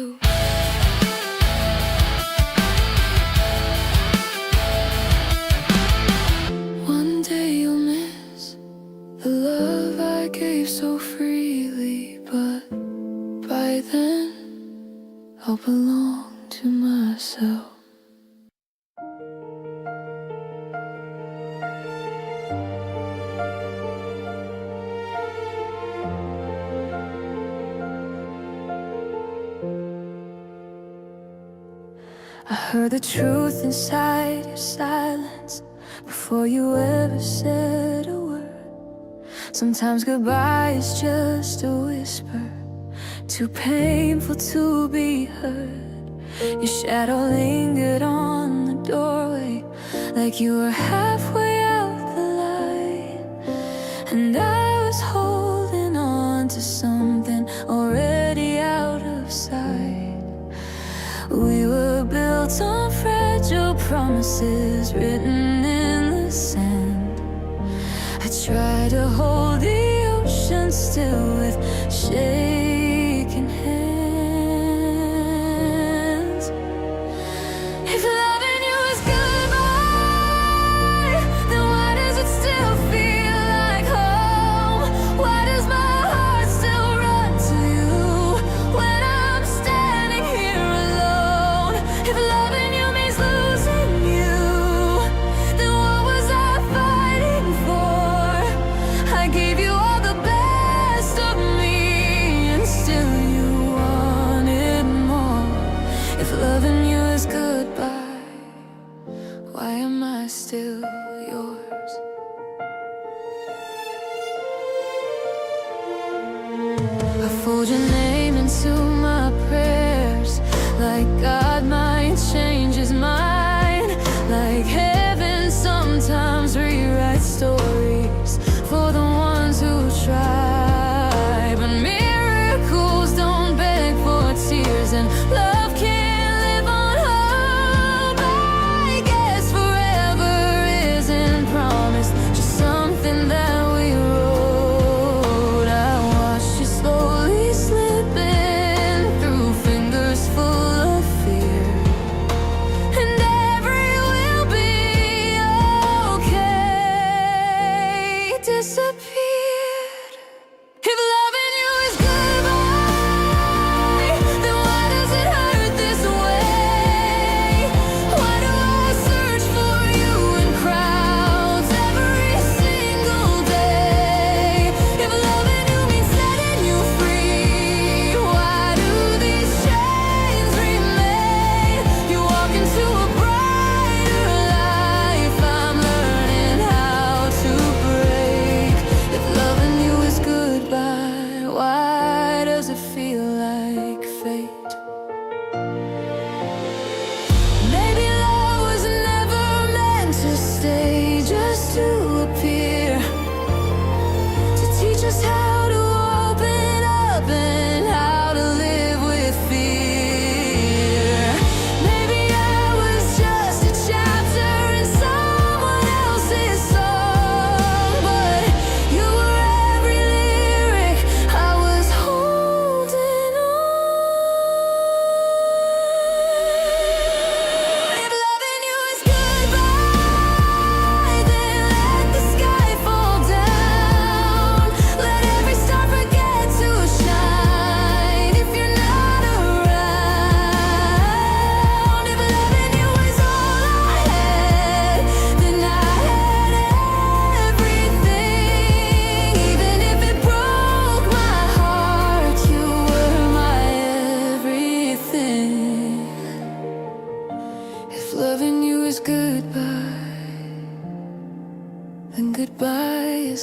One day you'll miss the love I gave so freely, but by then I'll belong to myself. I heard the truth inside your silence before you ever said a word. Sometimes goodbye is just a whisper, too painful to be heard. Your shadow lingered on the doorway, like you were halfway out the light, and I was holding on to something already out of sight. We were built on fragile promises written in the sand. I try to hold the ocean still with shaking hands. If loving you is goodbye, then why does it still feel like home? Why does my heart still run to you when I'm standing here alone? If loving you means losing you, then what was I fighting for? I gave you all the best of me, and still you wanted more. If loving you is goodbye, why am I still yours? I fold your name into my prayers, like God might change his mind, like heaven sometimes rewrites stories for the ones who try. But miracles don't beg for tears, and love can't live on hope. I guess forever isn't promised, just something that we wrote. I watched you slowly slipping through fingers full of fear, and every will be okay disappeared. If loving you is goodbye, then why does it hurt this way? Why do I search for you in crowds every single day? If loving you means setting you free, why do these chains remain? You walk into a brighter life, I'm learning how to break. If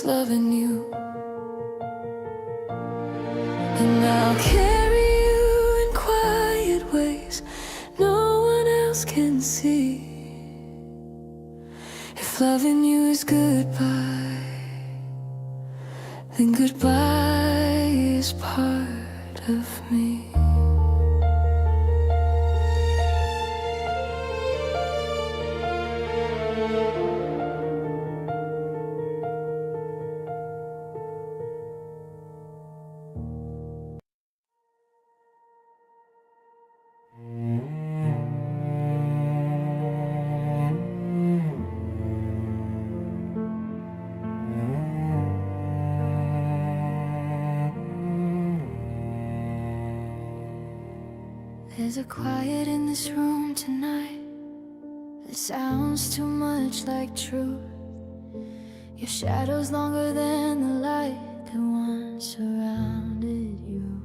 loving you. And I'll carry you in quiet ways no one else can see. If loving you is goodbye, then goodbye is part of me. There's a quiet in this room tonight that sounds too much like truth. Your shadow's longer than the light that once surrounded you.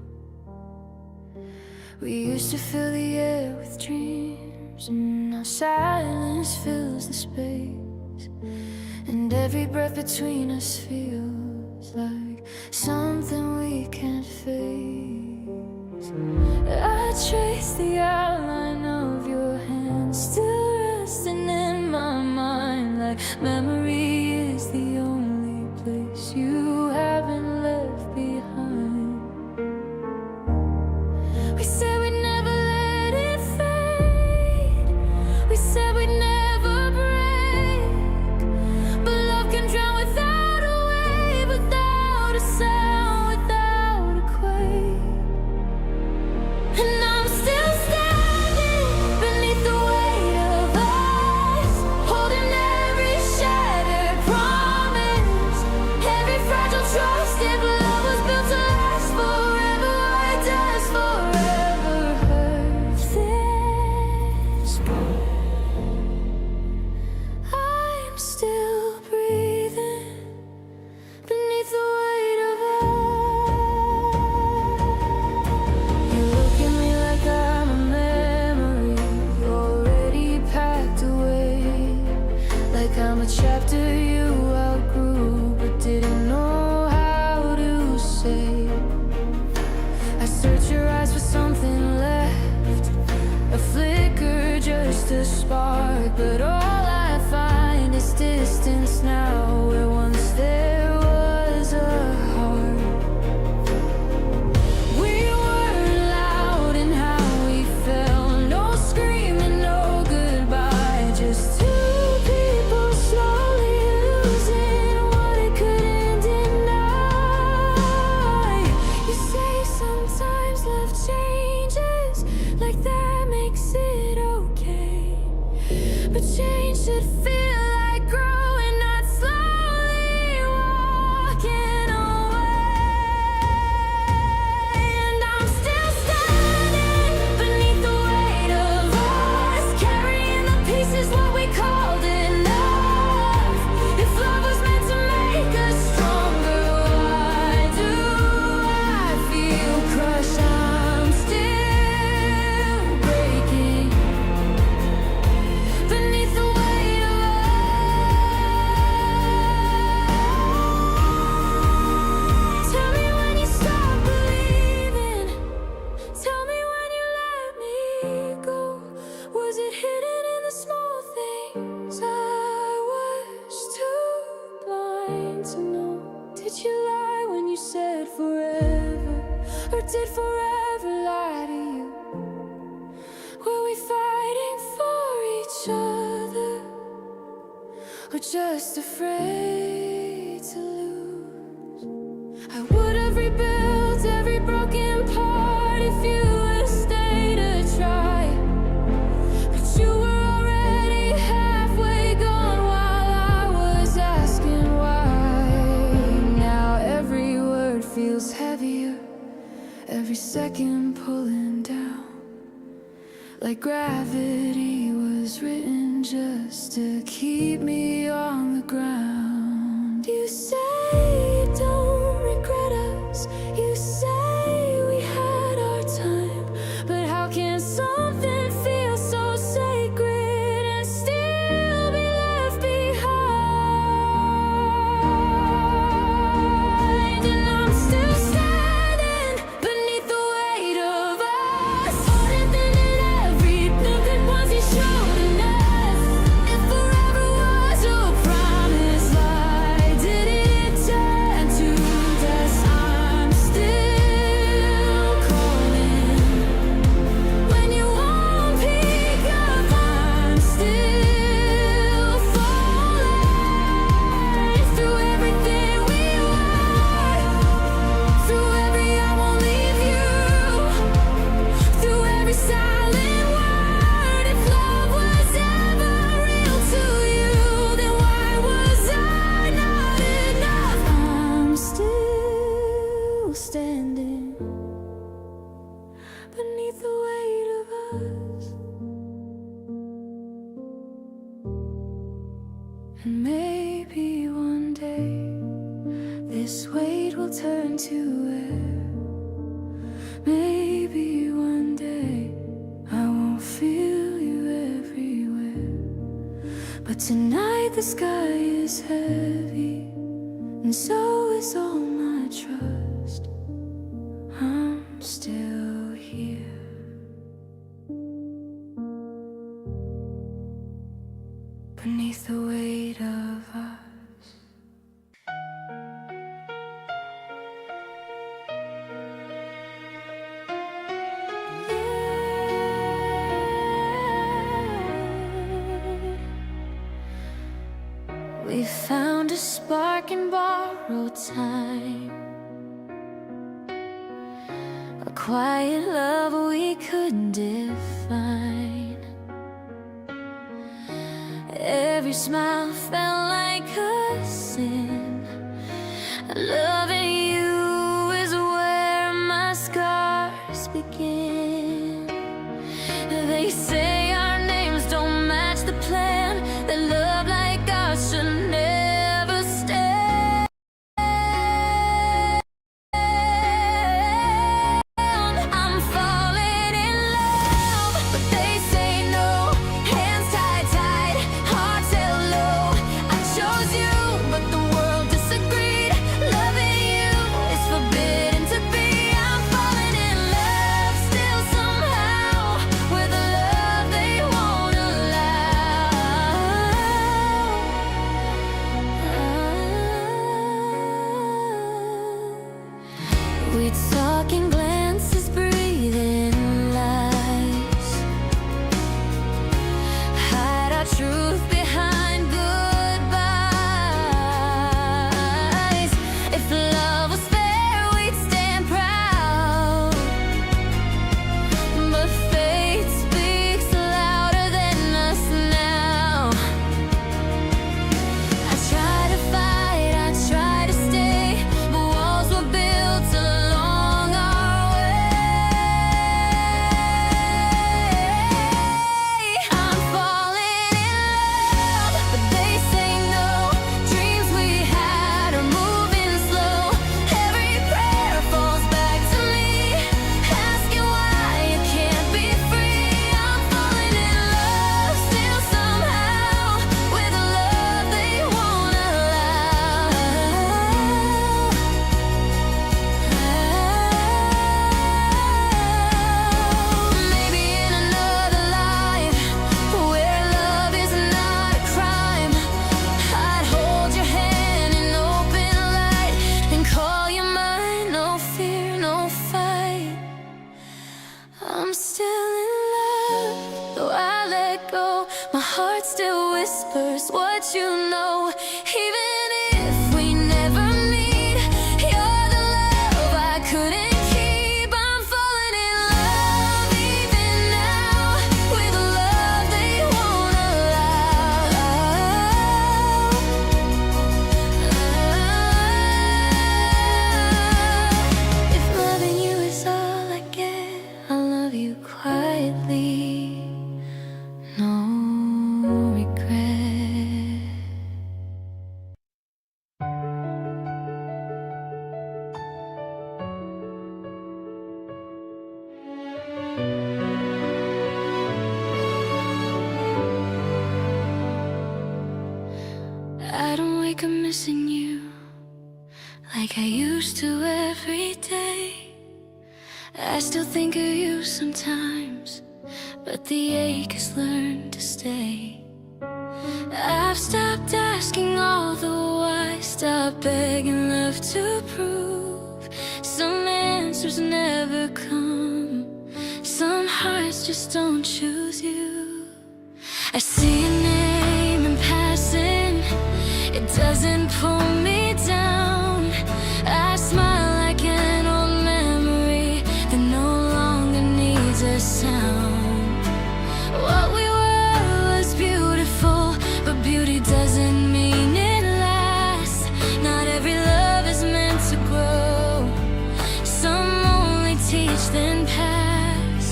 We used to fill the air with dreams, and now silence fills the space. And every breath between us feels like something we can't face. I trace the outline of your hand, still resting in my mind, like memory is the only place you haven't left behind. We said we'd never let it fade, we said we'd never break, but love can drown without a wave, without a sound, without a quake. And I'm still standing beneath the weight of us, holding every shattered promise, every fragile trust. If love was built to last forever, why does forever hurt this much? I'm still breathing beneath the weight of us. You look at me like I'm a memory already packed away, like I'm a chapter you outgrew but didn't know how to say. I search your eyes for something left, a flicker, just a spark, but all I find is distance now, where once there was a heart. We weren't loud in how we felt, no screaming, no goodbye, just two people slowly losing what it couldn't deny. You say sometimes love changes, like that makes it okay, but change should feel like growing, not slowly walking away. And I'm still standing beneath the weight of us, carrying the pieces what we called enough. If love was meant to make us stronger, why do I feel crushed? I'm still breaking beneath the weight of us. Tell me when you stop believing, tell me when you let me go. Was it hidden in the small things I was too blind to know? Did you lie when you said forever, or did forever lie to you? Were we fighting for each other, or just afraid to lose? I would have rebuilt every broken part if you had stayed to try, but you were already halfway gone while I was asking why. Now every word feels heavier, every second pulling down, like gravity was written just to keep me on the ground. You say you don't regret us, you say we had our time, but how can something feel so sacred and still be left behind? this weight will turn to air. Maybe one day I won't feel you everywhere, but tonight the sky is heavy, and so is all my trust. I'm still here, beneath the weight of us. We found a spark in borrowed time, a quiet love we couldn't define. Every smile felt like a sin. Loving you is where my scars begin. They say our names don't match the plan, that love like ours should never stay. I'm falling in love, but they say no. Hands tied tight, hearts held low. I chose you, but the world disagreed. Loving you is forbidden to be. I'm falling in love still somehow, with a love they won't allow. We talk in glances, breathing lies, hide our truth behind goodbyes. If love was fair, we'd stand proud, but fate speaks louder than us now. I try to fight, I try to stay, but walls were built along our way. I'm falling in love, but they say no. Dreams we had are moving slow. Every prayer falls back to me, asking why you can't be free. I'm falling in love still somehow, with a love they won't allow. Maybe in another life, where love is not a crime, I'd hold your hand in open light and call you mine. No fear, no fight. I'm still in love, though I let go. My heart still whispers what you know. Even if we never meet, you're the love I couldn't keep. I'm falling in love even now, with a love they won't allow. If loving you is all I get, I'll love you quietly, no regret. I don't wake up missing you like I used to every day. I still think of you sometimes, but the ache has learned to stay. I've stopped asking all the why, stopped begging love to prove. Some answers never come, some hearts just don't choose you. I see your name in passing, it doesn't pull me down. I smile like an old memory that no longer needs a sound. What we were was beautiful, but beauty doesn't mean it lasts. Not every love is meant to grow, some only teach then pass.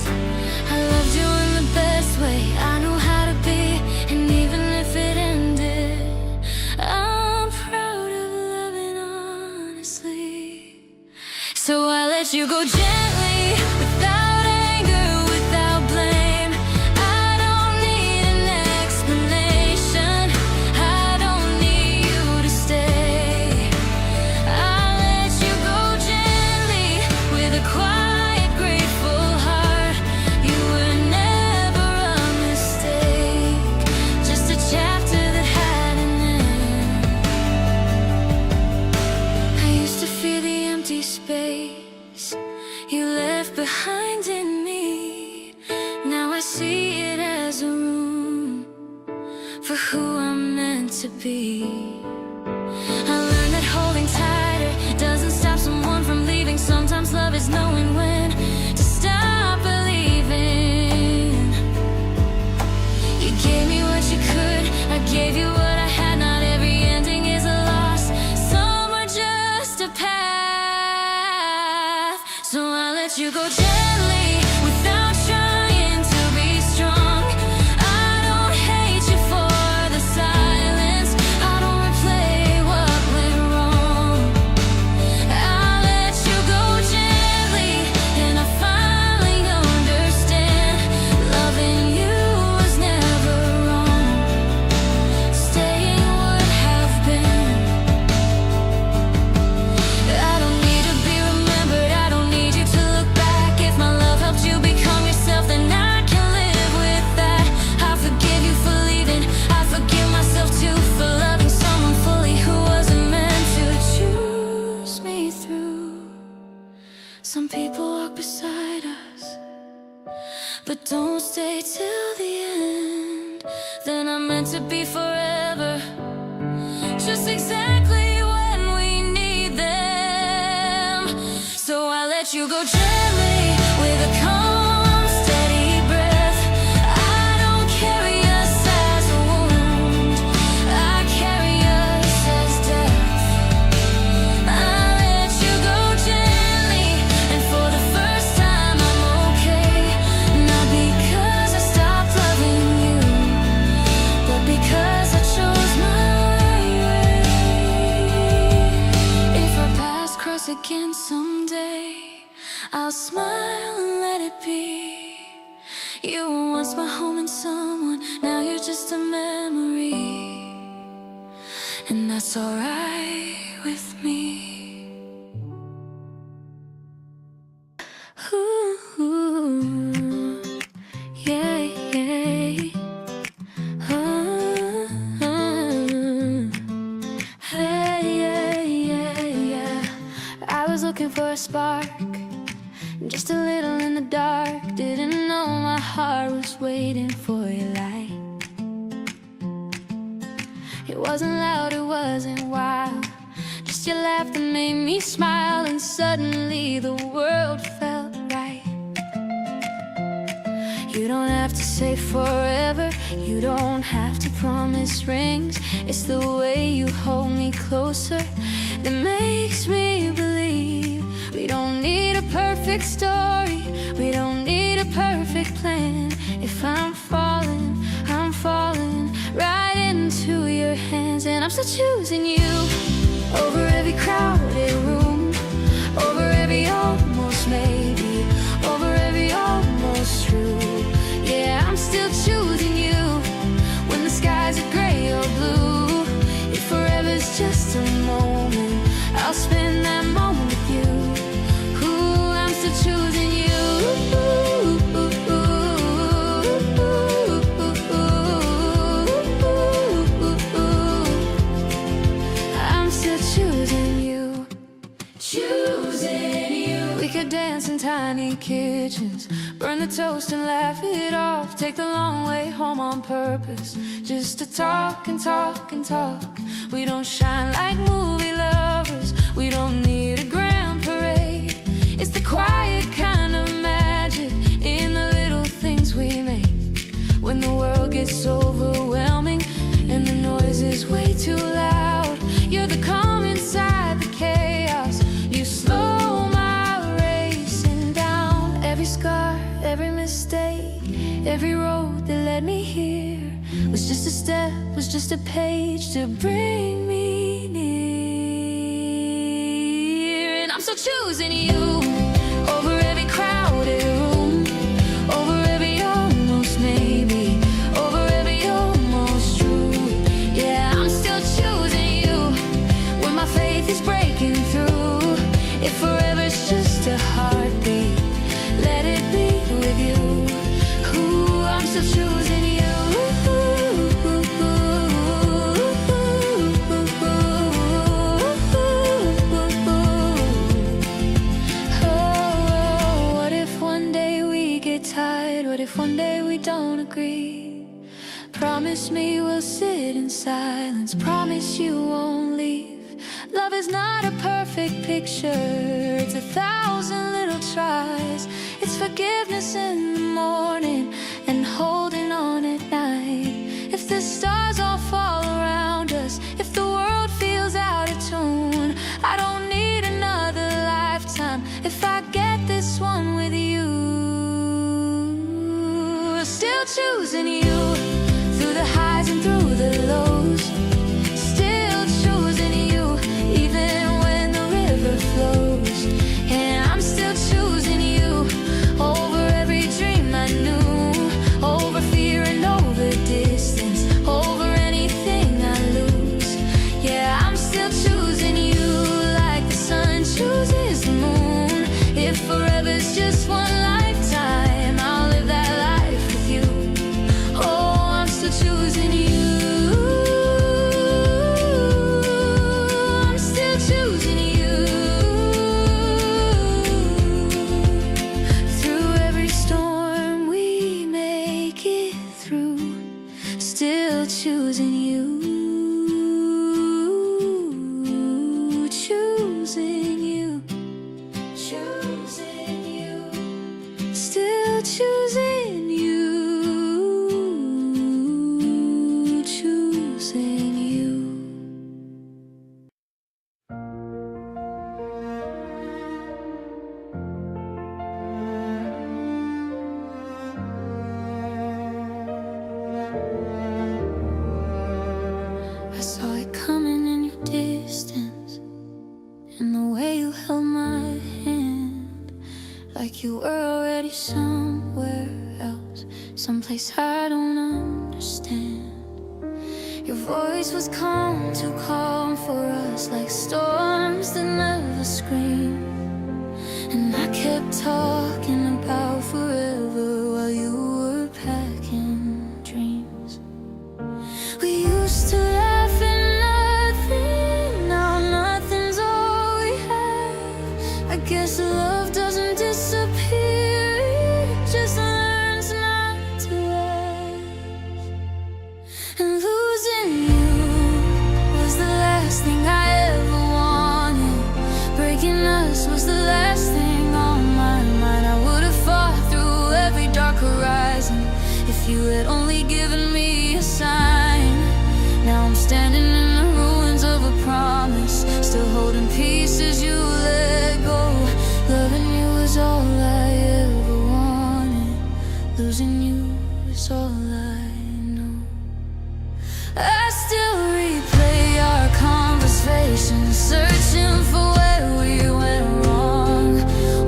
I loved you in the best way I know how to be, and even if it ended, I'm proud of loving So I let you go gently, without anger, without blame. I don't need an explanation, I don't need you to stay. I let you go gently, with a quiet, grateful heart. You were never a mistake, just a chapter that had an end. I used to fear the empty space you left behind in me. Now I see it as a room for who I'm meant to be. I learned that holding tighter doesn't stop someone from leaving. Sometimes love is knowing when to stop believing. You gave me what you could, I gave you what I had. Not every ending is a loss, some are just a path. So I let you go gently, without trying to be strong. I don't hate you for the silence, I don't replay what went wrong. I let you go gently, and I finally understand. Loving you was never wrong, staying would have been. I don't need to be remembered, I don't need you to look back. If my love helped you become yourself, then I can live with that. I forgive you for leaving, I forgive myself too for loving someone fully who wasn't meant to choose me through. Some people walk beside us, but don't stay till the end. Then I'm meant to be forever, just exactly when we need them. So I let you go gently, with a calm, steady breath. I don't carry us as a wound, I carry us as death. I let you go gently, and for the first time I'm okay. Not because I stopped loving you, but because I chose my way. If our paths cross again someday, I'll smile and let it be. You were once my home and someone, now you're just a memory. And that's alright with me. Ooh, yeah, yeah. Hey, yeah, yeah, yeah. I was looking for a spark, just a little in the dark. Didn't know my heart was waiting for your light. It wasn't loud, it wasn't wild, just your laugh that made me smile. And suddenly the world felt right. You don't have to say forever, you don't have to promise rings. It's the way you hold me closer that makes me believe. We don't need a perfect story, we don't need a perfect plan. If I'm falling right into your hands. And I'm still choosing you, over every crowded room, over every almost maybe, over every almost true. Yeah, I'm still choosing you, when the skies are gray or blue. If forever's just a moment, I'll spend that moment with you. Ooh, I'm still choosing you. I'm still choosing you. Choosing you. We could dance in tiny kitchens, burn the toast and laugh it off. Take the long way home on purpose, just to talk and talk and talk. We don't shine like movie lovers, we don't need a grand parade. It's the quiet kind of magic in the little things we make. When the world gets overwhelming and the noise is way too loud, you're the calm inside the chaos. You slow my racing down. Every scar, every mistake, every road that led me here was just a step, was just a page to bring me near. And I'm still choosing you over every crowded room, over every almost maybe, over every almost true. Yeah, I'm still choosing you when my faith is breaking through. If forever's just a heartbeat, let it be with you. Ooh, I'm still choosing you. Oh, what if one day we get tired? What if one day we don't agree? Promise me we'll sit in silence. Promise you won't leave. Love is not a perfect picture. It's 1,000 little tries. It's forgiveness in the morning and holding on at night. If the stars all fall around us, if the world feels out of tune, I don't need another lifetime if I get this one with you. Still choosing you through the highs and through the lows. Still choosing you even when the river flows. And I'm still choosing you over every dream I knew, over fear and over distance, over anything I lose. Yeah, I'm still choosing you like the sun chooses the moon. If forever's just one lifetime, I'll live that life with you. Oh, I'm still choosing you. I'm still choosing you. Through every storm we make it through. Still choosing you. Choosing you. Choosing you. Still choosing you. Choosing you. I saw it coming in your distance, in the way you held my hand, like you were already somewhere else, someplace I don't understand. Your voice was calm, too calm for us, like storms that never scream. And I kept talking about forever while you were packing dreams. We used to laugh at nothing, now nothing's all we have. I guess love doesn't disappear, it just learns not to last. And losing you was the last thing I ever wanted. Breaking us was the last thing on my mind. I would have fought through every dark horizon if you had only given me a sign. Now I'm standing in the ruins of a promise, still holding pieces you let go. Loving you is all I ever wanted. Losing you is all I know. I still replay our conversations, searching for where we went wrong.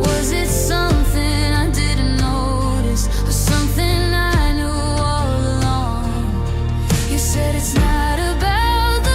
Was it something I didn't notice, or something I knew all along? You said it's not about the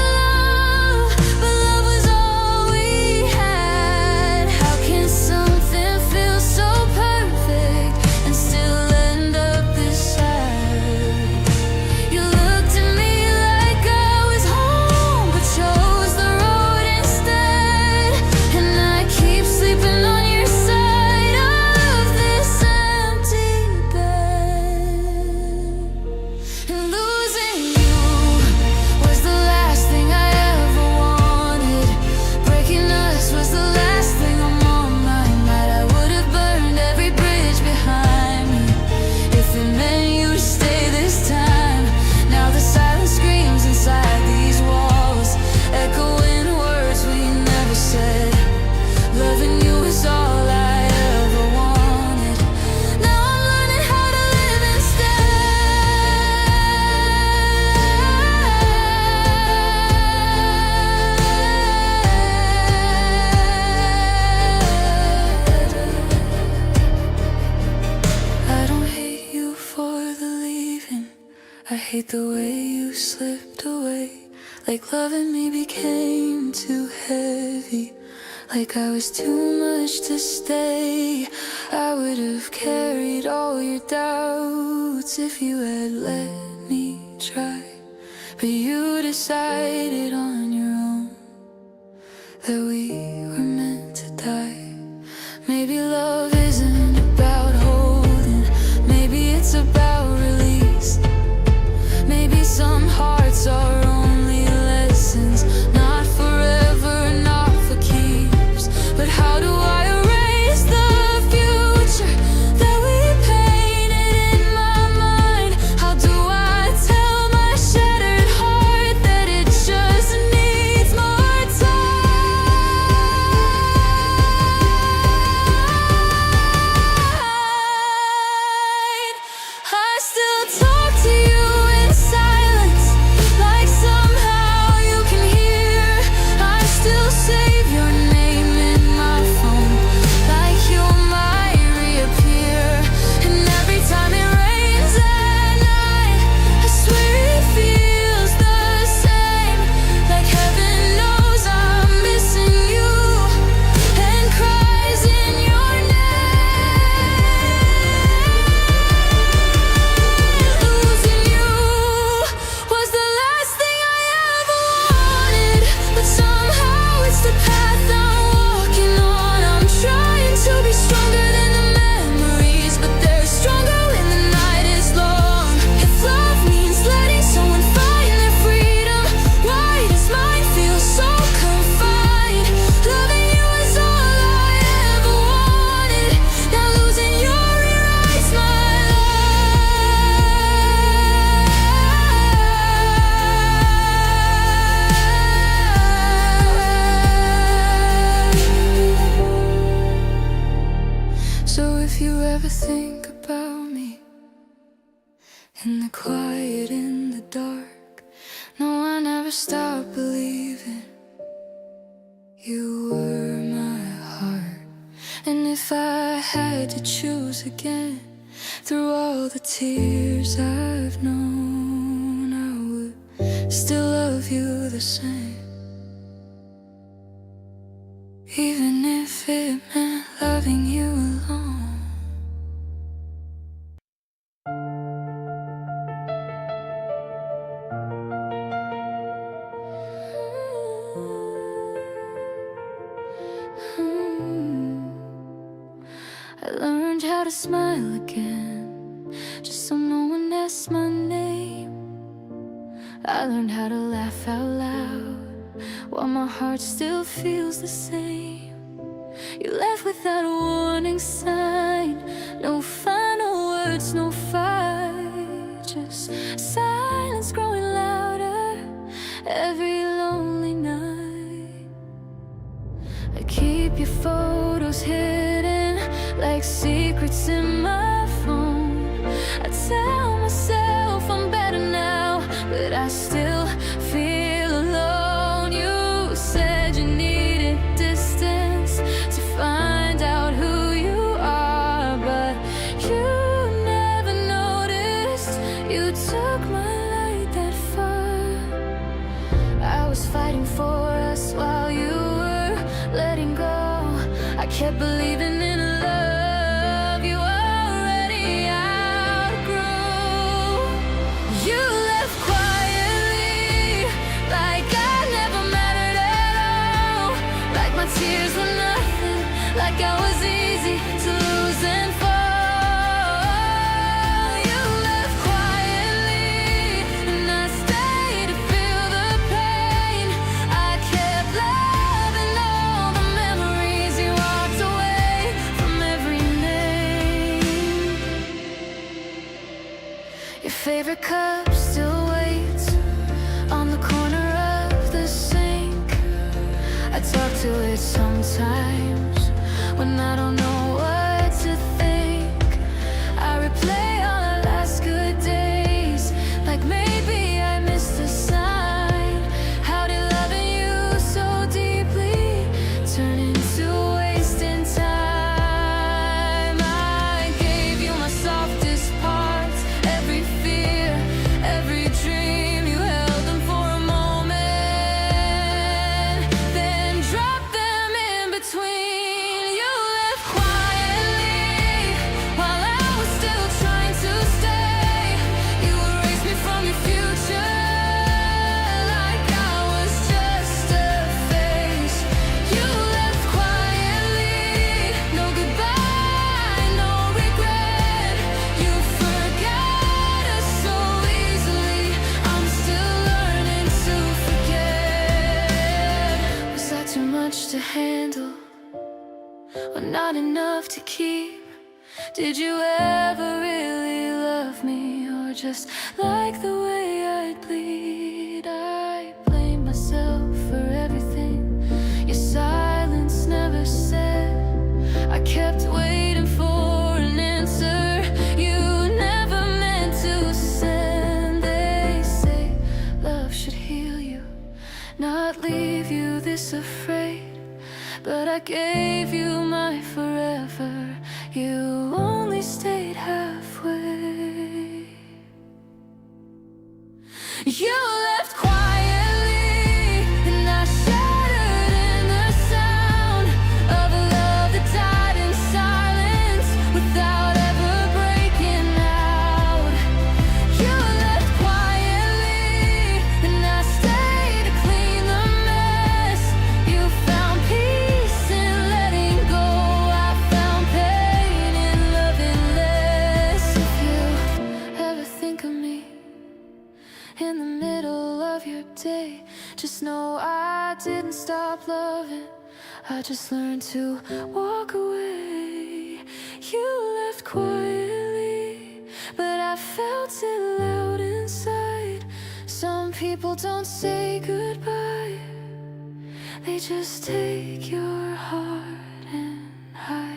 hate the way you slipped away, like loving me became too heavy, like I was too much to stay. I would have carried all your doubts if you had let me try, but you decided on your own that we were meant to die. Maybe love isn't about holding, maybe it's about release. Maybe some hearts are only lessons, not forever, not for keeps. But how do I erase the future that we painted in my mind? How do I tell my shattered heart that it just needs more time? I still talk to you in silence, like somehow you can hear. I still save your name in my phone, like you might reappear. And every time it rains at night, I swear it feels the same, like heaven knows I'm missing you and cries in your name. Losing you was the last thing I ever wanted, but somehow it's the path I'm walking on. I'm trying to be stronger than the memories, but they're stronger when the night is long. If love means letting someone find their freedom, why does mine feel so confined? Loving you is all I ever wanted. Now losing you rewrites my life. So if you ever think about me in the quiet, in the dark, no, I never stopped believing you were my heart. And if I had to choose again, through all the tears I've known, I would still love you the same, even if it meant loving you alone. I learned how to smile again, just so no one asks my name. I learned how to laugh out loud while my heart still feels the same. You left without a warning sign, no final words, no fight, just silence growing louder every lonely night. I keep your photos hidden like secrets in my phone. I tell myself I'm better now, but I still feel alone. You said you needed distance to find out who you are, but you never noticed you took my light that far. I was fighting for us while you were letting go. I kept believing in a love you already outgrew. You left quietly, like I never mattered at all, like my tears were nothing, like I was easy to lose and fall. You left quietly, and I stayed to feel the pain. I kept loving all the memories. You walked away from every name. Your favorite cup still waits on the corner of the sink. I talk to it sometimes when I don't know what to think. I replay all our last good days, like maybe I missed a sign. How did loving you so deeply turn into wasting time? I gave you my softest parts, every fear, every or not enough to keep? Did you ever really love me, or just like the way I'd bleed? I blame myself for everything your silence never said. I kept waiting for an answer you never meant to send. They say love should heal you, not leave you this afraid. But I gave you my forever, you only stayed halfway. You left quietly, and I shattered in the sound of a love that died in silence without ever breaking out. You left quietly, and I stayed to clean the mess. You found peace in letting go, I found pain in loving less. If you ever think of me in the middle of your day, just know I didn't stop loving, I just learned to walk away. You left quietly, but I felt it loud inside. Some people don't say goodbye, they just take your heart and hide.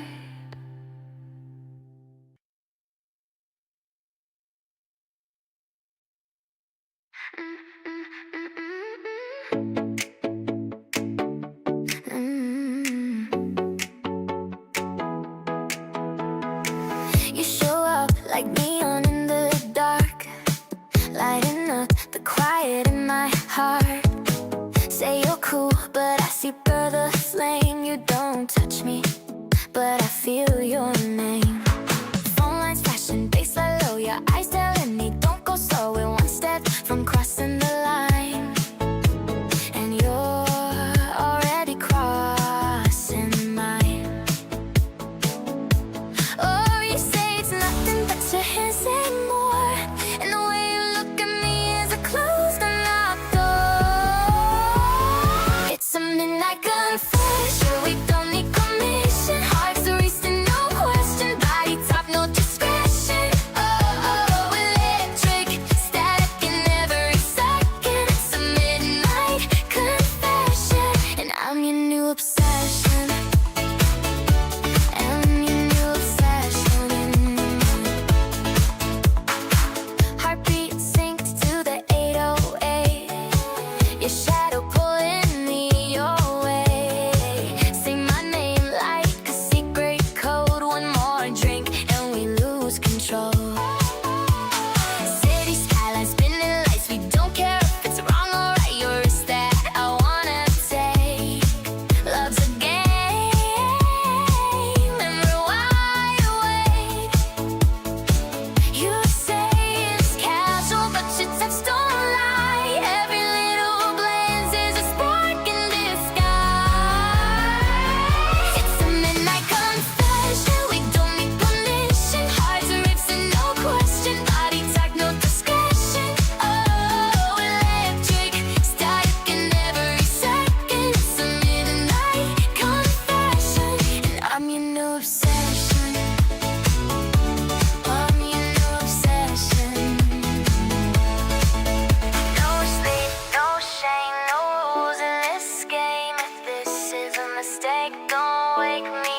You show up like neon in the dark, lighting up the quiet in my heart. Say you're cool, but I see further flame. You don't touch me, but I feel your name. Phone lines flashing, baseline low, your eyes telling me don't go slow. We're one step from crossing the line, and you're already crossing mine. Oh, you say it's nothing but your hands say more, and the way you look at me is a closed and locked door. It's a midnight confession, we don't need permission. Hearts are racing, no question, body top, no discretion. Oh, oh, electric, static in every second. It's a midnight confession, and I'm your new obsession. I'm your new obsession. Heartbeat synced to the 808, your shadow pulling me your way. Say my name like a secret code. One more drink and we lose control. City skyline, spinning lights, we don't care if it's wrong or right. Yours that I wanna take. Love's a game, and we're wide awake. You say it's casual, but your touch don't lie. Every little glance is a spark in disguise. It's a midnight confession, we don't need permission. Hearts are racing, no question, body talk, no discretion. Oh, electric, static in every second. It's a midnight confession, and I'm your new obsession. I'm your new obsession. No sleep, no shame, no rules in this game. If this is a mistake, don't wake me.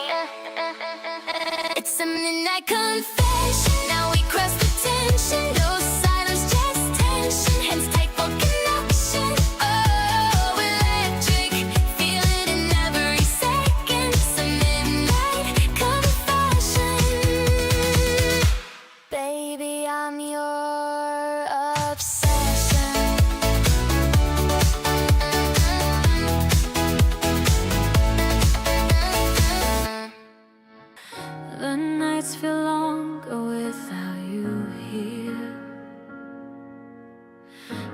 It's a midnight confession, now we cross the tension. No silence, just tension, hands tight for connection. Oh, electric, feel it in every second. It's a midnight confession. Baby, I'm your obsession. The nights feel longer without you here.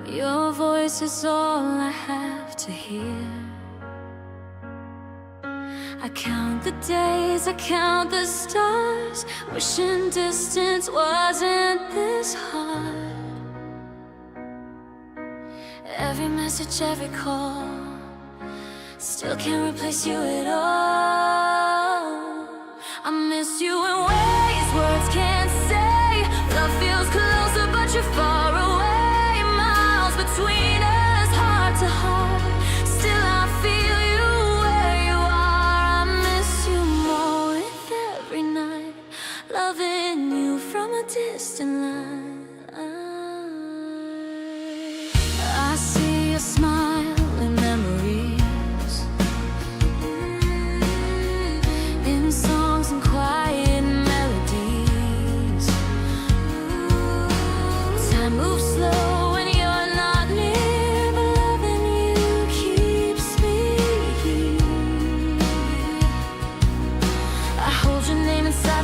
Your voice is all I have to hear. I count the days, I count the stars, wishing distance wasn't this hard. Every message, every call, still can't replace you at all.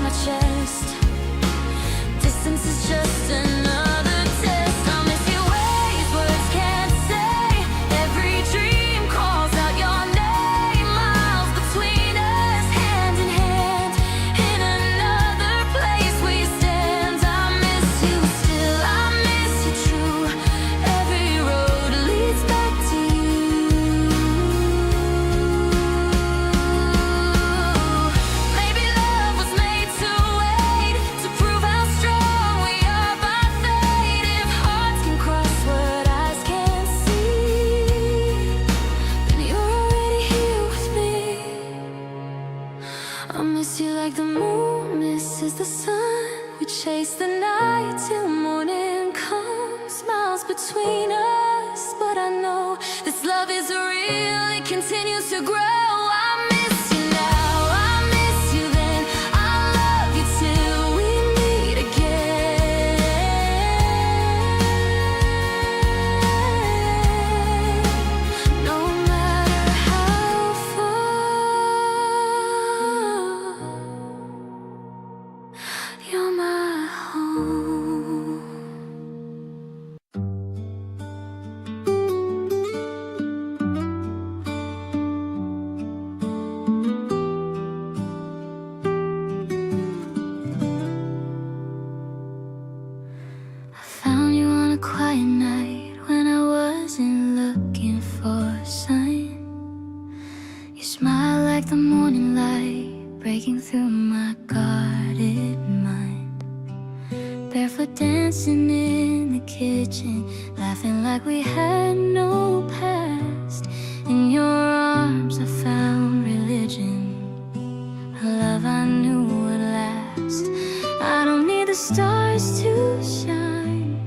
my chest. Distance is just another test. I miss your ways, words can't say. Every dream calls out your name. Miles between us, hand in hand. In another place we stand. I miss you still, I miss you true. Every road leads back to you. Maybe love was made to wait, to prove how strong we are by fate. If hearts can cross what eyes can't see, then you're already here with me. I miss you like the moon misses the sun. We chase the night till morning comes. Miles between us, but I know this love is real, it continues to grow. I miss you now, I miss you then. I love you till we meet again. No matter how far, you're my home. I found you on a quiet night when I wasn't looking for a sign. You smile like the morning light breaking through my guarded mind. Barefoot dancing in the kitchen, laughing like we had no past. In your arms I found religion, a love I knew would last. I don't need the stars to shine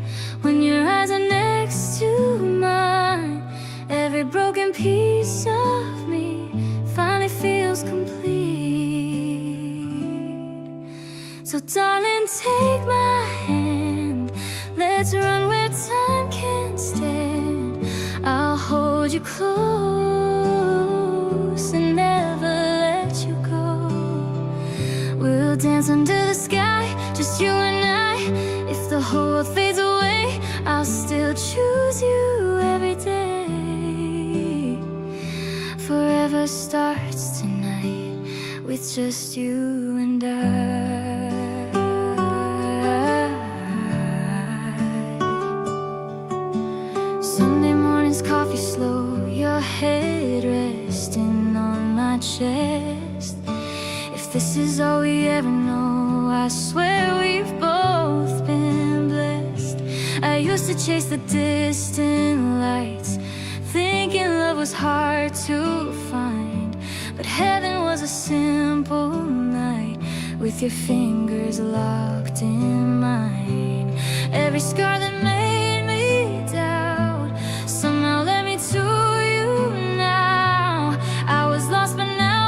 when your eyes are next to mine. Every broken piece of me finally feels complete. So darling, take my hand, let's run where time can't stand. I'll hold you close and never let you go. We'll dance under the sky, just you and I. If the whole world fades away, I'll still choose you every day. Forever starts tonight with just you and I. Sunday mornings, coffee slow, your head resting on my chest. If this is all we ever know, I swear we've both been blessed. I used to chase the distant lights, thinking love was hard to find. But heaven was a simple night with your fingers locked in mine. Every scar that made me doubt somehow led me to you now. I was lost, but now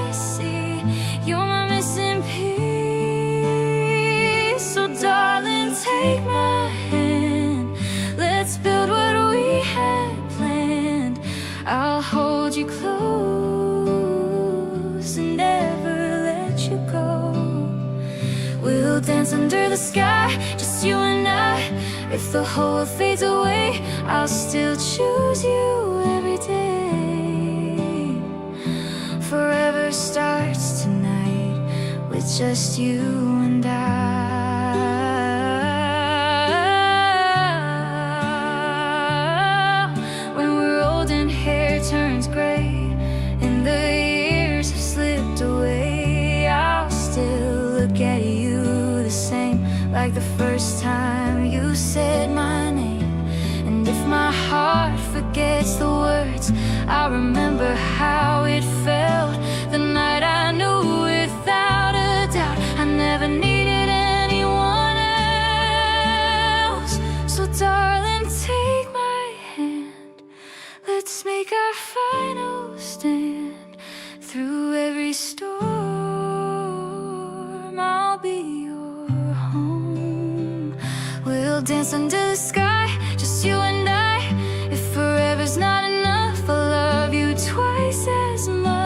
I see you're my missing piece. So darling, take my hand, let's build what we had planned. I'll hold you close and never let you go. We'll dance under the sky, just you and I. If the whole world fades away, I'll still choose you every day. Forever starts tonight with just you and I. When we're old and hair turns gray and the years have slipped away, I'll still look at you the same, like the first time you said my name. And if my heart forgets the words, I'll remember how it felt the night I knew without a doubt I never needed anyone else. So darling, take my hand, let's make our final stand. Through every storm, I'll be your home. We'll dance under the sky, just you and I. If forever's not enough, I'll love you twice as much.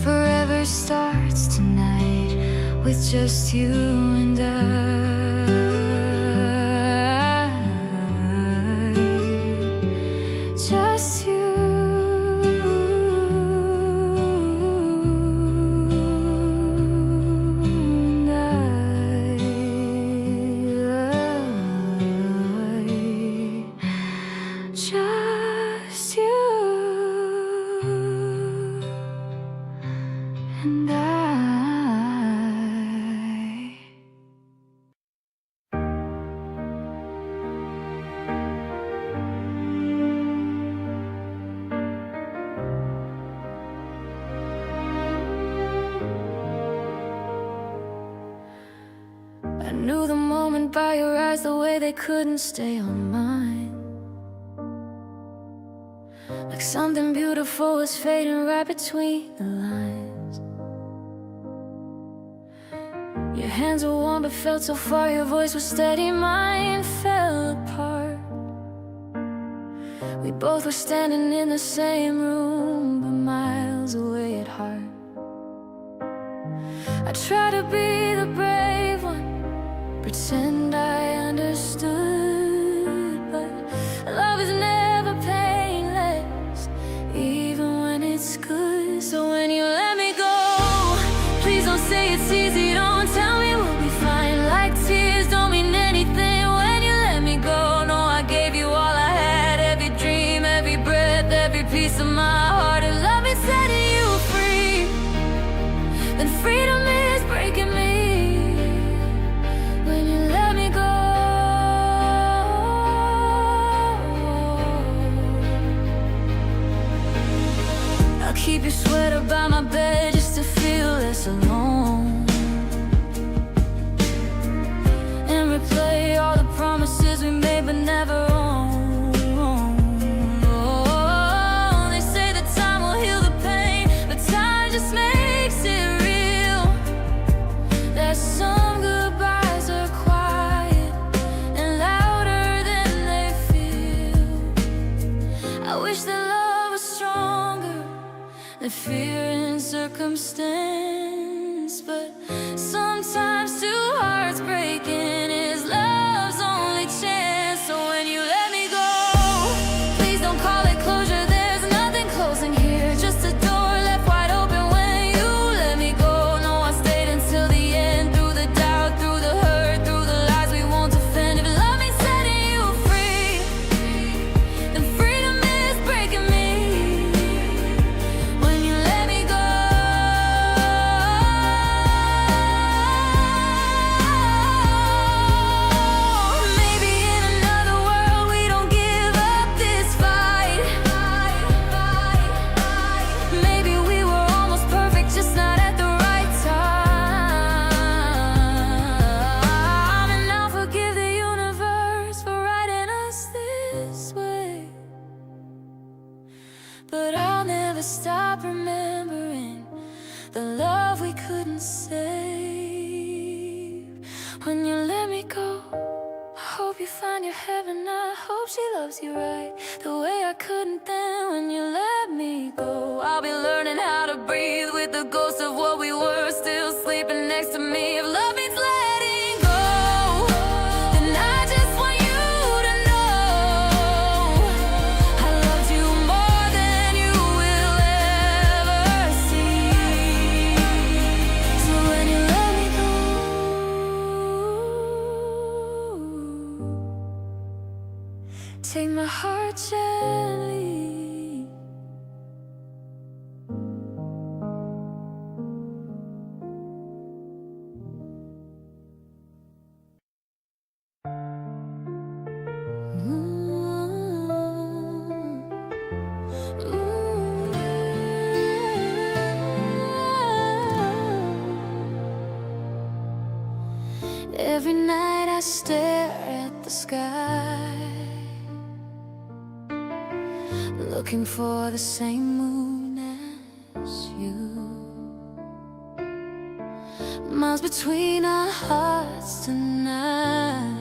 Forever starts just you and just you and just you and I knew the moment by your eyes, the way they couldn't stay on mine. Like something beautiful was fading right between the lines. Your hands were warm but felt so far, your voice was steady, mine fell apart. We both were standing in the same room, but miles away at heart. I tried to be the brave one, pretend I understood, but love is never painless, even when it's good. So when you let me go, please don't say it's easy, don't tell me we'll be fine. Like tears don't mean anything when you let me go. No, I gave you all I had, every dream, every breath, every piece of my heart. And love is setting you free, then freedom is breaking me. Keep your sweater by my bed just to feel less alone, and replay all the promises we made but never owned. Oh, they say that time will heal the pain, but time just makes it real. There's some goodbyes are quiet and louder than they feel. I wish that love was stronger, the fear and circumstance, but sometimes two hearts breaking is love's only chance. So when you let me go, please don't call it closure, there's nothing closing here, just a door left wide open when you let me go. No, I stayed until the end, through the doubt, through the hurt, through the lies we won't defend. If love means setting you free, then freedom is breaking me. But I'll never stop remembering the love we couldn't save. When you let me go, I hope you find your heaven. I hope she loves you right the way I couldn't then. When you let me go, I'll be learning how to breathe with the ghost of what we were still sleeping next to me. If love means letting go, then I just want you to know I loved you more than you will ever see. So when you let me go, take my heart gently. Every night I stare at the sky, looking for the same moon as you. Miles between our hearts tonight,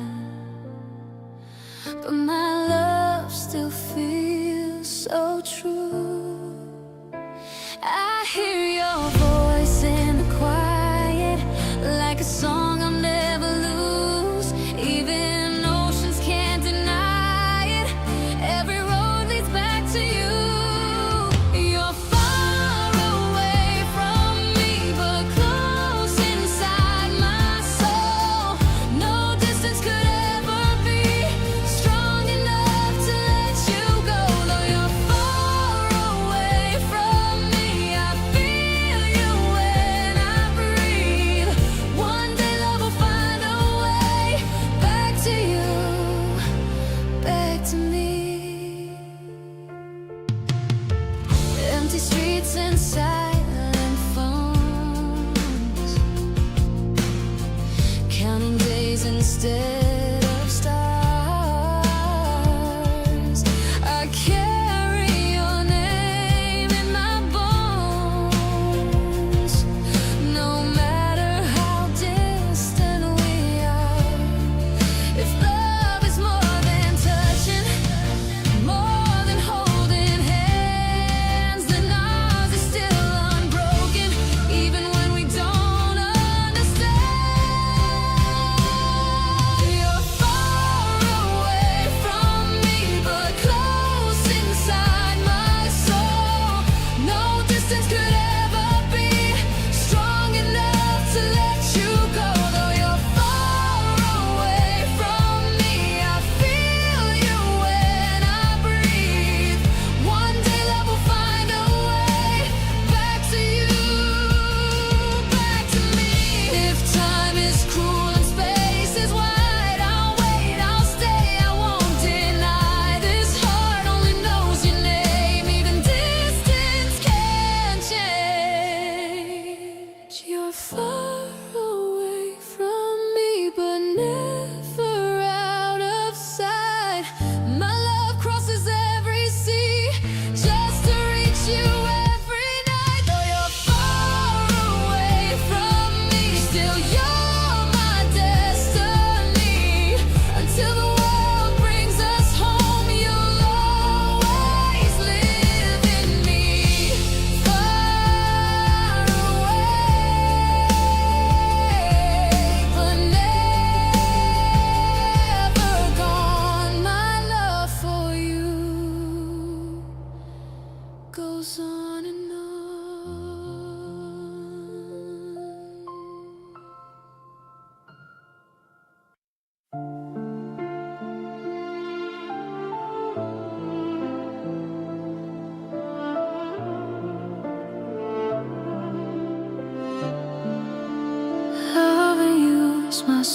but my love still feels so true. I hear your voice in the quiet, like a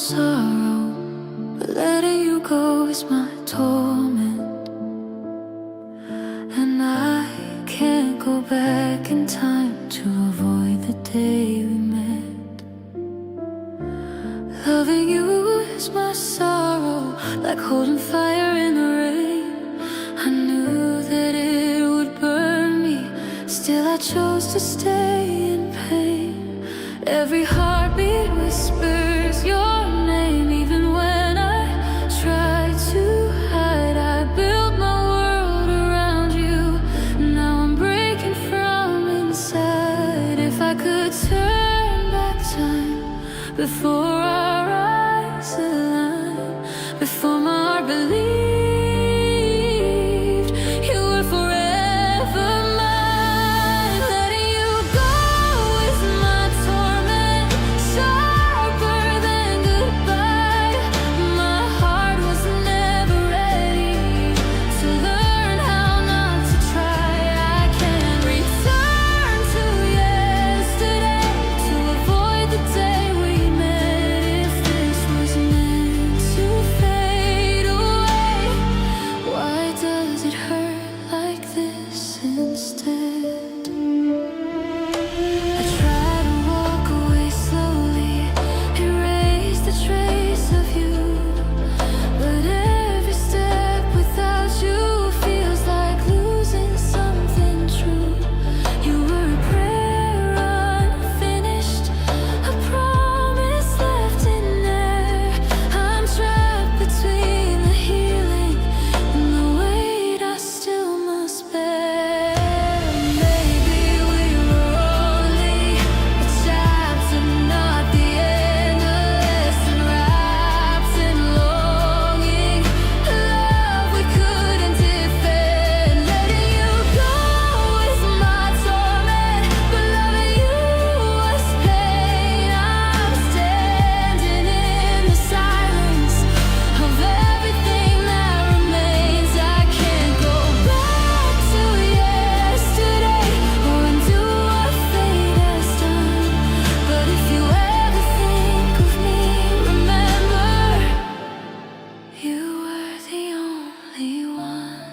sorrow, but letting you go is my torment. And I can't go back in time to avoid the day we met. Loving you is my sorrow, like holding fire in the rain. I knew that it would burn me, still I chose to stay in pain. Every heartbeat whispers your name, even when I try to hide. I built my world around you, now I'm breaking from inside. If I could turn back time before our eyes align, before my heart believed you were forever mine. Letting you go is my torment, sharper than goodbye. My heart was never ready to learn how not to try. I can't return to yesterday to avoid the day we met. If this was meant to fade away, why does it hurt like this instead? I try to walk away slowly, erase the trace of you, but every step without you feels like losing something true. You were a prayer unfinished, a promise left in air. I'm trapped between the healing and the weight I still must bear. Maybe we were only a chapter, not the end, a lesson wrapped in longing, a love we couldn't defend. Letting you go is my torment, but loving you was pain. I'm standing in the silence of everything that remains. I can't go back to yesterday or undo what fate has done. But if you ever think of me, remember you were the only one.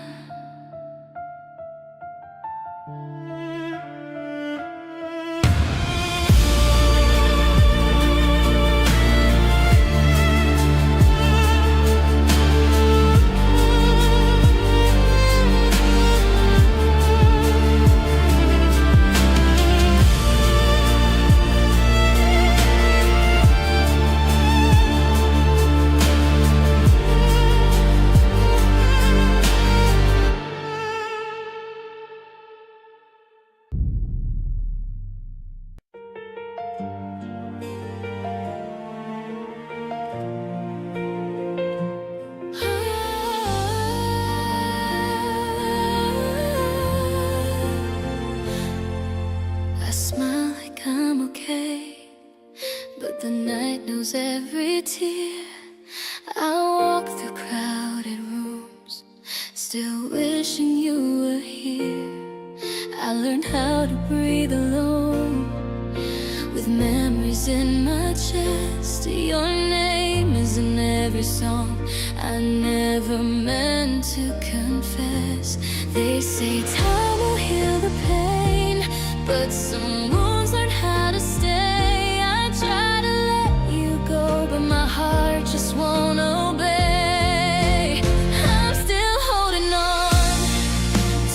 I smile like I'm okay, but the night knows every tear. I walk through crowded rooms, still wishing you were here. I learned how to breathe alone, with memories in my chest. Your name is in every song I never meant to confess. They say time will heal the pain, but some wounds learn how to stay. I try to let you go, but my heart just won't obey. I'm still holding on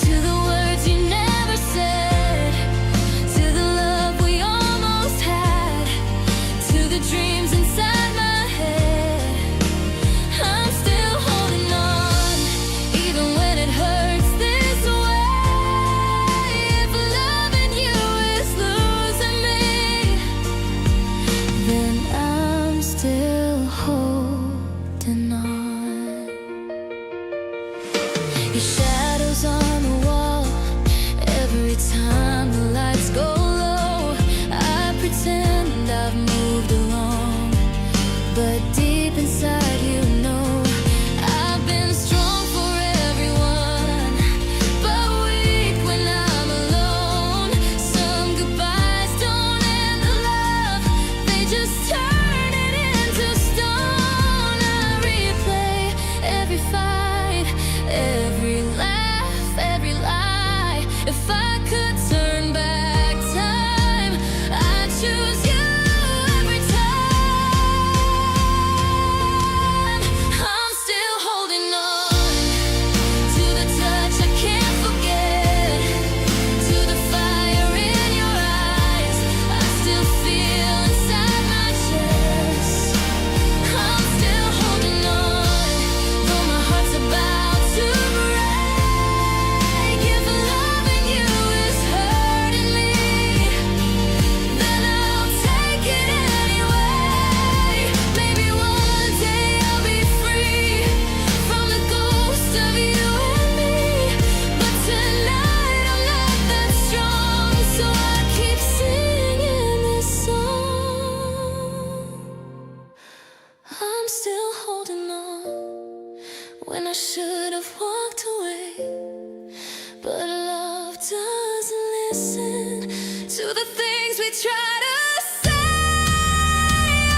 to the words you never said, to the love we almost had, to the dreams inside my head. I'm still holding on, even when it hurts this way. If loving you is the try to say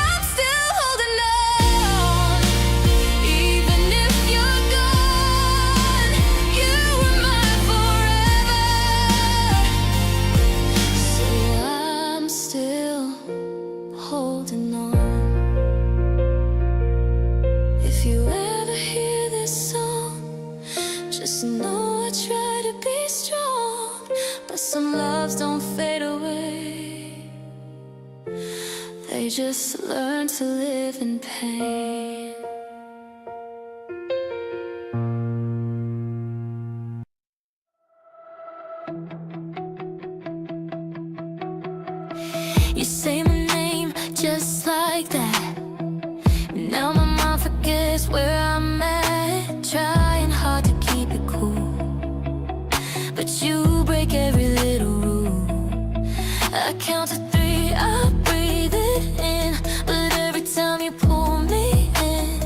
I'm still holding on. Even if you're gone, you were mine forever. So I'm still holding on. If you ever hear this song, just know I try to be strong, but some loves don't fade away. They just learn to live in pain. You say my name just like that. Now my mind forgets where I'm at. Trying hard to keep it cool, but you break every little rule. I count to 3, I breathe it in, but every time you pull me in,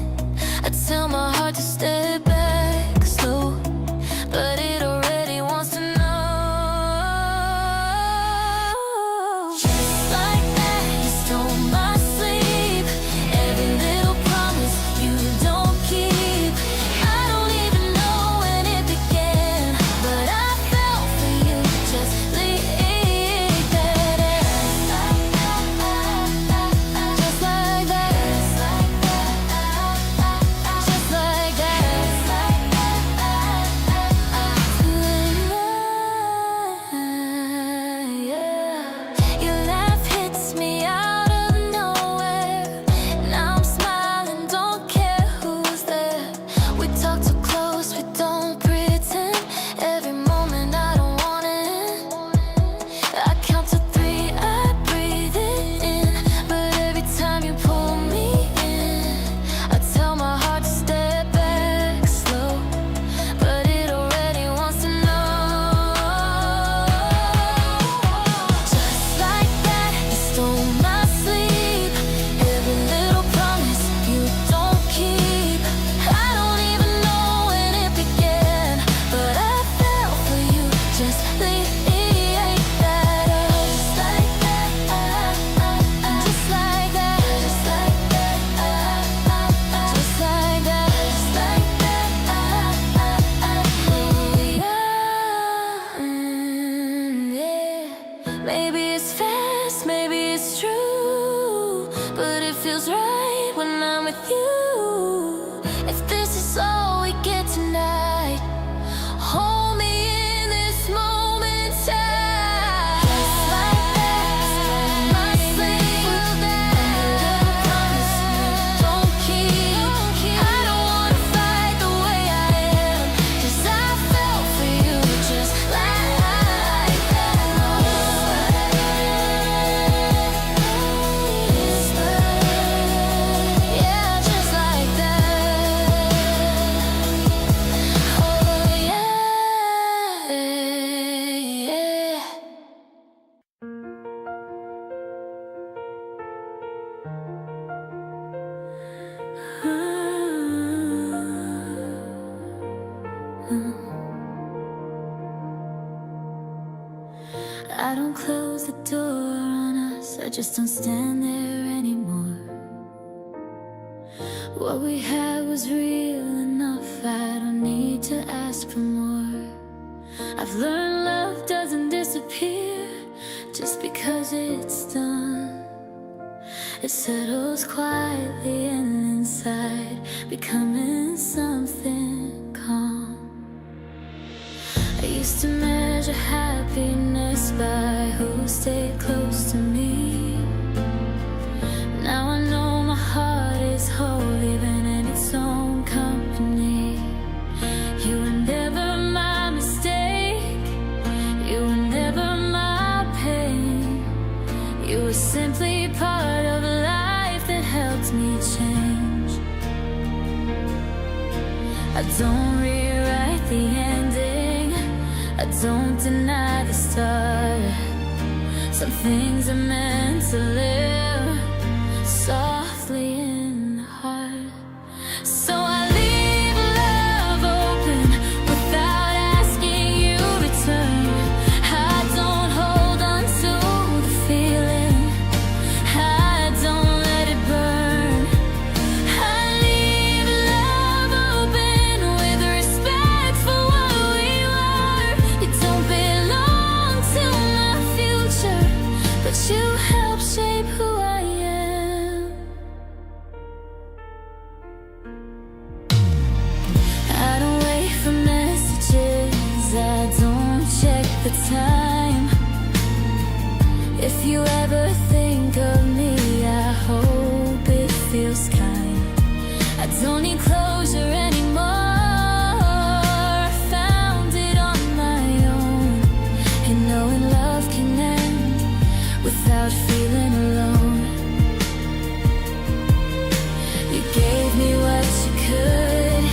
I tell my heart to step back slow, but it already wants to know. Just like that, you stole my sleep. Every little promise you don't keep. I don't even know when it began, but I fell for you. Just leave that as. Just like that. Just like that. Yeah. Your laugh hits me out of nowhere. Now I'm smiling, don't care who's there. We talk too close, we don't pretend. Every moment I don't want it. I count to 3, I breathe it in, but every time you pull me in, I tell my heart to step back slow, but it already wants to know. Just like that, you stole my sleep. Every little promise you don't keep. I don't even know when it began, but I fell for you. Just leave that up. Just like that. Just like that. Just like that. Just like that. Just like that. Yeah. Maybe it's fast, maybe it's true, but it feels right when I'm with you. If this is all we get tonight, hold me in this moment tight. Just like that, my sleep. Little promise you don't keep. I don't wanna fight the way I am, 'cause I fell for you. Just like that. Yeah, just like that. Oh yeah. I don't close the door on us, I just don't stand there anymore. What we had was real enough, I don't need to ask for more. I've learned love doesn't disappear just because it's done. It settles quietly and inside, becoming something calm. I used to measure happiness by who stayed close to me. Now I know my heart is whole even in its own company. You were never my mistake, you were never my pain. You were simply part of a life that helped me change. I don't rewrite the ending, I don't deny the start. Some things are meant to live softly in the heart. So I leave love open without asking you return. I don't hold on to the feeling. If you ever think of me, I hope it feels kind. I don't need closure anymore. Found it on my own, and knowing love can end without feeling alone. You gave me what you could,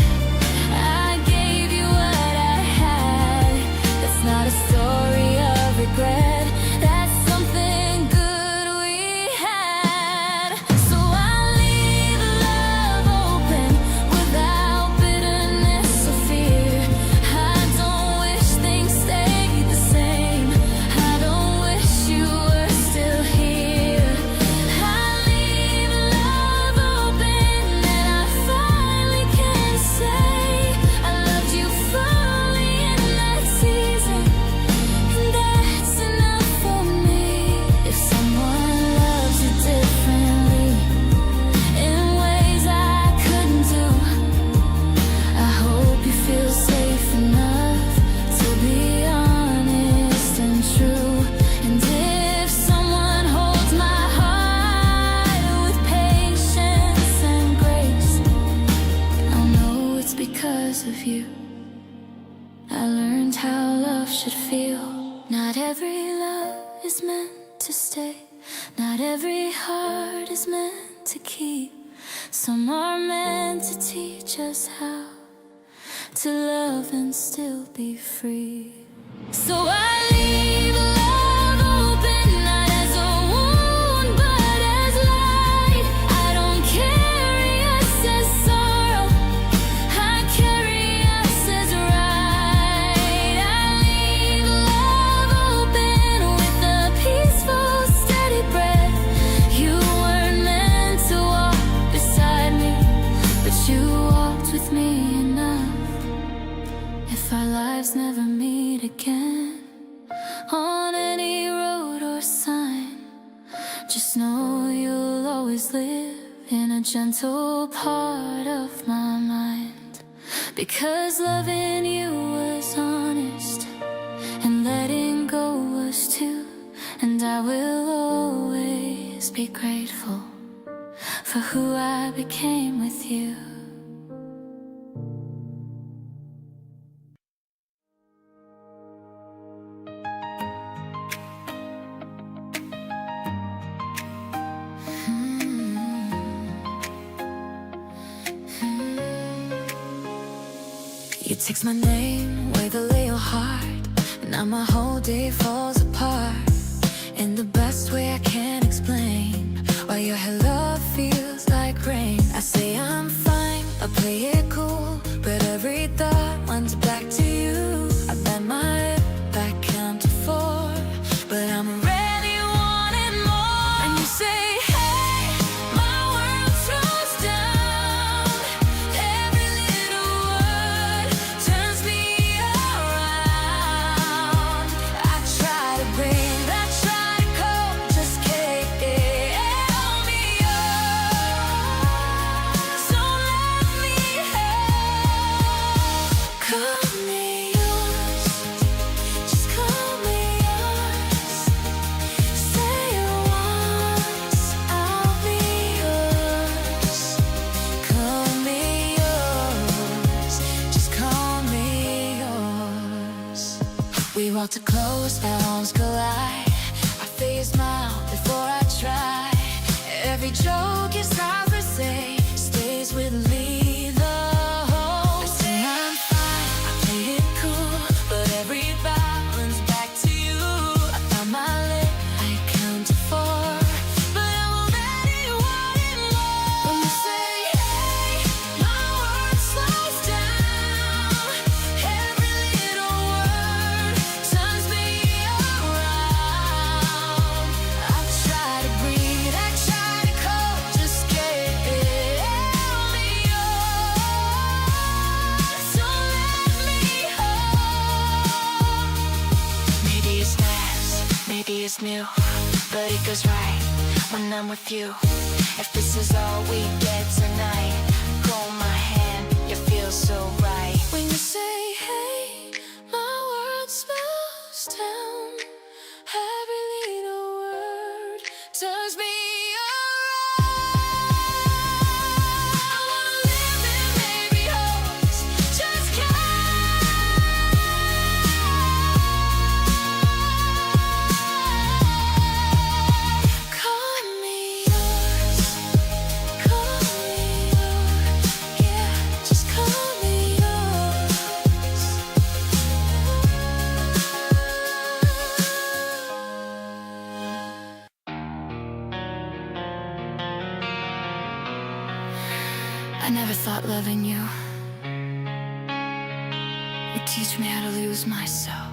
I gave you what I had. That's not a story of regret, that's something good we had. So I leave love open without bitterness or fear. I don't wish things stayed the same, I don't wish you were still here. I leave love open, and I finally can say I loved you fully in that season, and that's enough for me. If someone loves you differently in ways I couldn't do, I hope you feel safe enough to be honest and true. And if someone holds my heart with patience and grace, I'll know it's because of you. I learned how love should feel. Not every love is meant to stay, not every heart is meant to keep. Some are meant to teach us how to love and still be free. So I leave love open, not as a wound, but as light. I don't carry us as sorrow, I carry us as right. I leave love open with a peaceful, steady breath. You weren't meant to walk beside me, but you walked with me enough. If our lives never meet again on any road or sign, just know you'll always live in a gentle part of my mind. Because loving you was honest, and letting go was too. And I will always be grateful for who I became with you. You text my name with a little heart, now my whole day falls apart. In the best way I can explain why your hello feels like rain. I say I'm fine, I play it cool, but every thought runs back to you. I bend my lip, I count to 4, but I'm already wanting more. And you say, hey, my world slows down. Every little word turns me around. I try to breathe, I try to cope, just can't hold me up. So let me help. Call me yours, just call me yours. Say it once, I'll be yours. Call me yours, just call me yours. We walk too close, our arms collide. I face smile before I try. Every joke is hard to say, stays with me the whole. I say I'm fine, I play it cool, but every thought runs back to you. I found my lip, I count to 4, but I'm already wanting more. When you say, hey, my world slows down. Every little word turns me around. I try to breathe, I try to cope, just can't hold me up. So let me hold. Maybe it's nice, maybe it's new, but it goes right when I'm with you. If this is all we get tonight, hold my hand, you feel so right. When you say, hey, my world slows down. Every little word turns me around. I wanna live in baby hopes, just call me yours, yeah, just call me yours. I never thought loving you would teach me how to lose myself.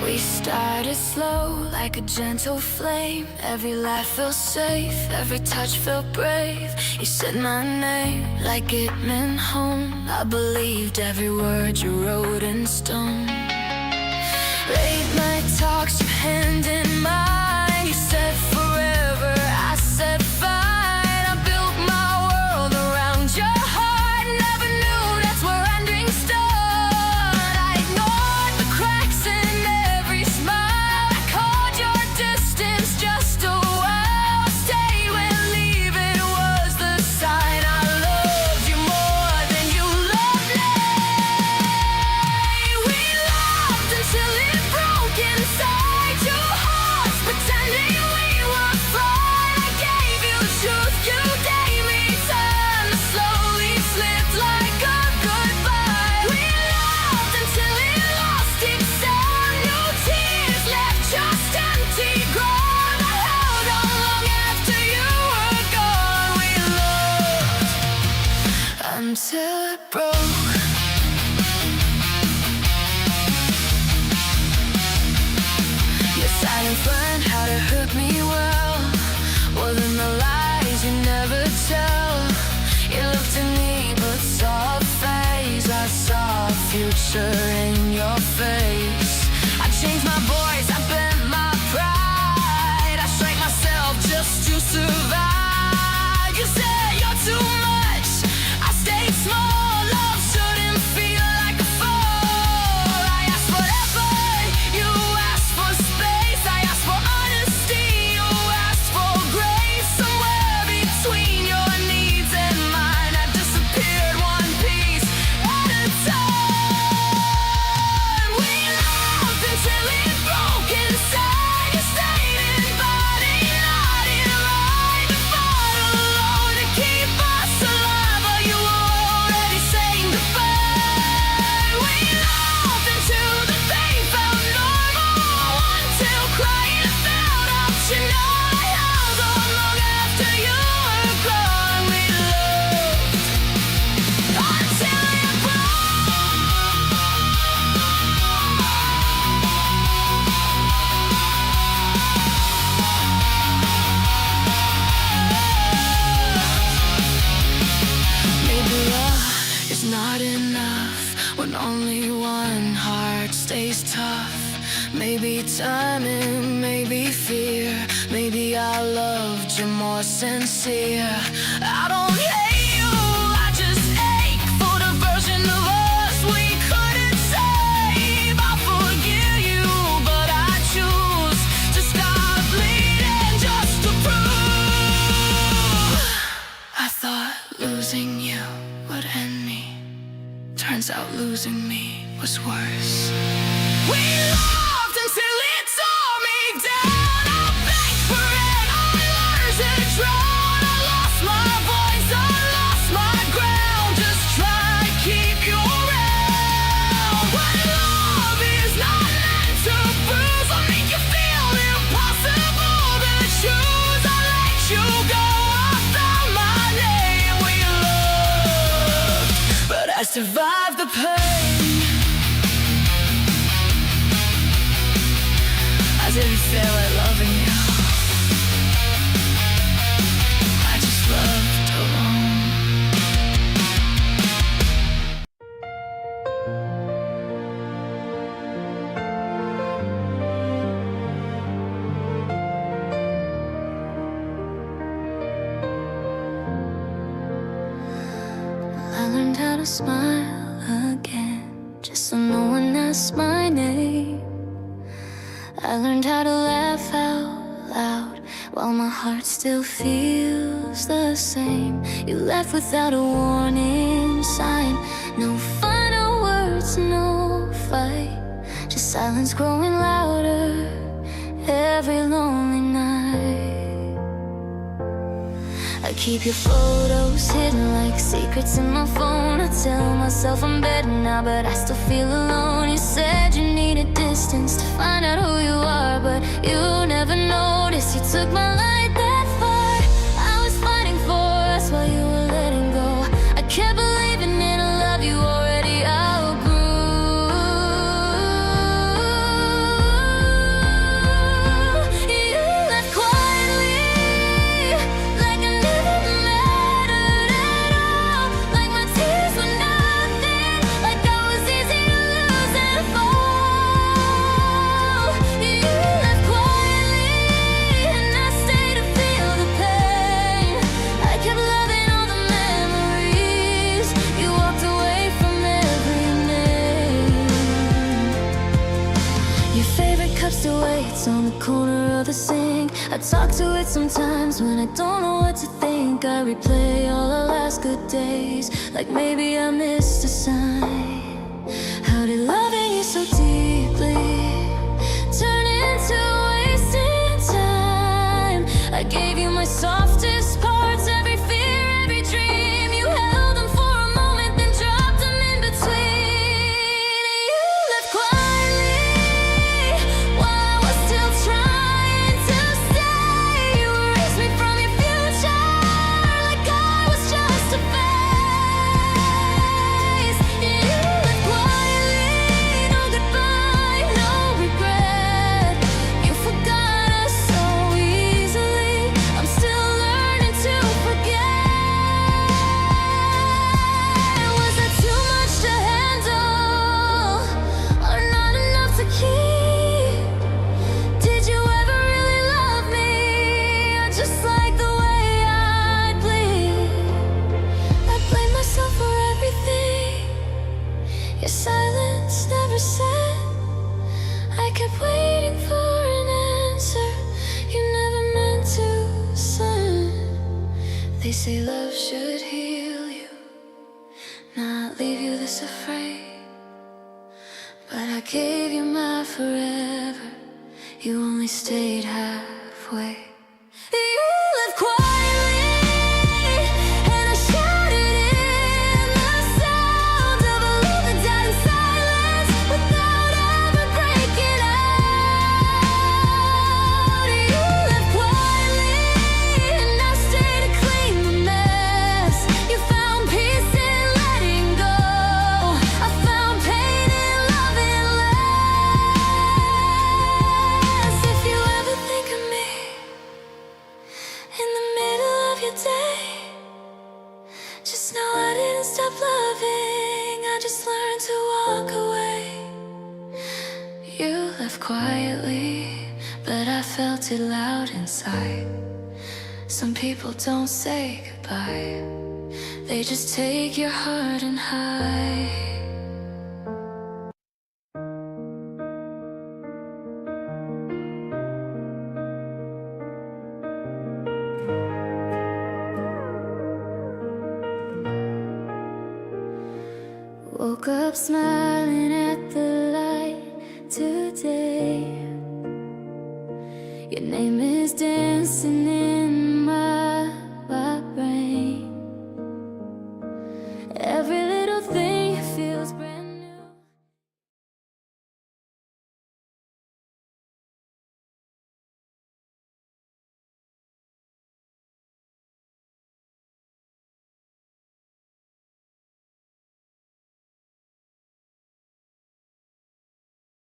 We started slow, like a gentle flame. Every laugh felt safe, every touch felt brave. You said my name like it meant home. I believed every word you wrote in stone. Late night talks, your hand in mine. You said forever, I said fine. I built my world around your heart. Never knew that's where endings start. I ignored the cracks in every smile. I called your distance just a while. Stayed when leaving was the sign. I loved you more than you loved me. We loved until it broke inside. Two hearts pretending we were fine. I gave you truth, you gave me time. To slowly slipped like a goodbye. We loved until it lost its sound. No tears left, just empty ground. I held on long after you were gone. We loved until it broke. Your silent friend had to hurt me well, more than the lies you never tell. You looked at me but saw a face. I saw a future in your face. I changed my voice, I bent my pride. I shrank myself just to survive. You said you're too much, I stayed small. Love shouldn't feel like a fall. I asked for effort, you asked for space. I asked for honesty, you asked for grace. Somewhere between your needs and mine, I disappeared one piece at a time. We loved until it broke inside. You stayed in body, not in mind. You fought alone to keep us alive, but you were already saying goodbye. We loved until the pain felt normal, until crying felt optional. I held on long after you were gone. We loved until it Maybe love is not enough when only one heart stays tough. Maybe timing, maybe fear. Maybe I loved you more sincere. I don't hate you, I just ache for the version of us we couldn't save. I forgive you, but I choose to stop bleeding just to prove. I thought losing you would end me. Turns out losing me was worse. We loved until it tore me down. I begged for it, I learned to drown. I lost my voice, I lost my ground. Just try to keep you around. When love is not meant to bruise or make you feel impossible to choose, I let you go, I found my name. We loved, but I survived the pain. I didn't feel like loving you, I just loved alone. wanna smile again, just so no one asks my name. I learned how to laugh out loud while my heart still feels the same. You left without a warning sign. No final words, no fight, just silence growing louder every lonely night. I keep your photos hidden like secrets in my phone. I tell myself I'm better now, but I still feel alone. You said you needed distance to find out who you are, but you never noticed. You took my light that far. I was fighting for us while you were letting go. I kept believing in a love you already outgrew. You left quietly, like I never mattered at all. Like my tears were nothing, like I was easy to lose and fall. You left quietly, and I stayed to feel the pain. I kept loving all the memories. You walked away from every name. Your favorite cup still waits on the corner of the sink. I talk to it sometimes when I don't know what to think. I replay all our last good days, like maybe I missed a sign. How did loving you so deeply turn into wasting time? I gave you my softest parts, every fear, every dream. You held them for a moment, then dropped them in between. You left quietly while I was still trying to stay. You erased me from your future like I was just a phase. You left quietly, no goodbye, no regret. You forgot us so easily. I'm still learning to forget. Was that too much to handle, or not enough to keep? Did you ever really love me, or just like the way I'd bleed? I blame myself for everything your silence never said. I kept waiting for an answer you never meant to send. They say love should heal you, not leave you this afraid. But I gave you my forever, you only stayed halfway. You left quietly, and I shouted in the sound of a love that died in silence without ever breaking out. You left quietly, and I stayed to clean the mess. You found peace in letting go. I found pain in loving less. If you ever think of me in the middle of your day, just know I didn't stop loving, I just learned to walk away. You left quietly, but I felt it loud inside. Some people don't say goodbye, they just take your heart and hide. Woke up smiling,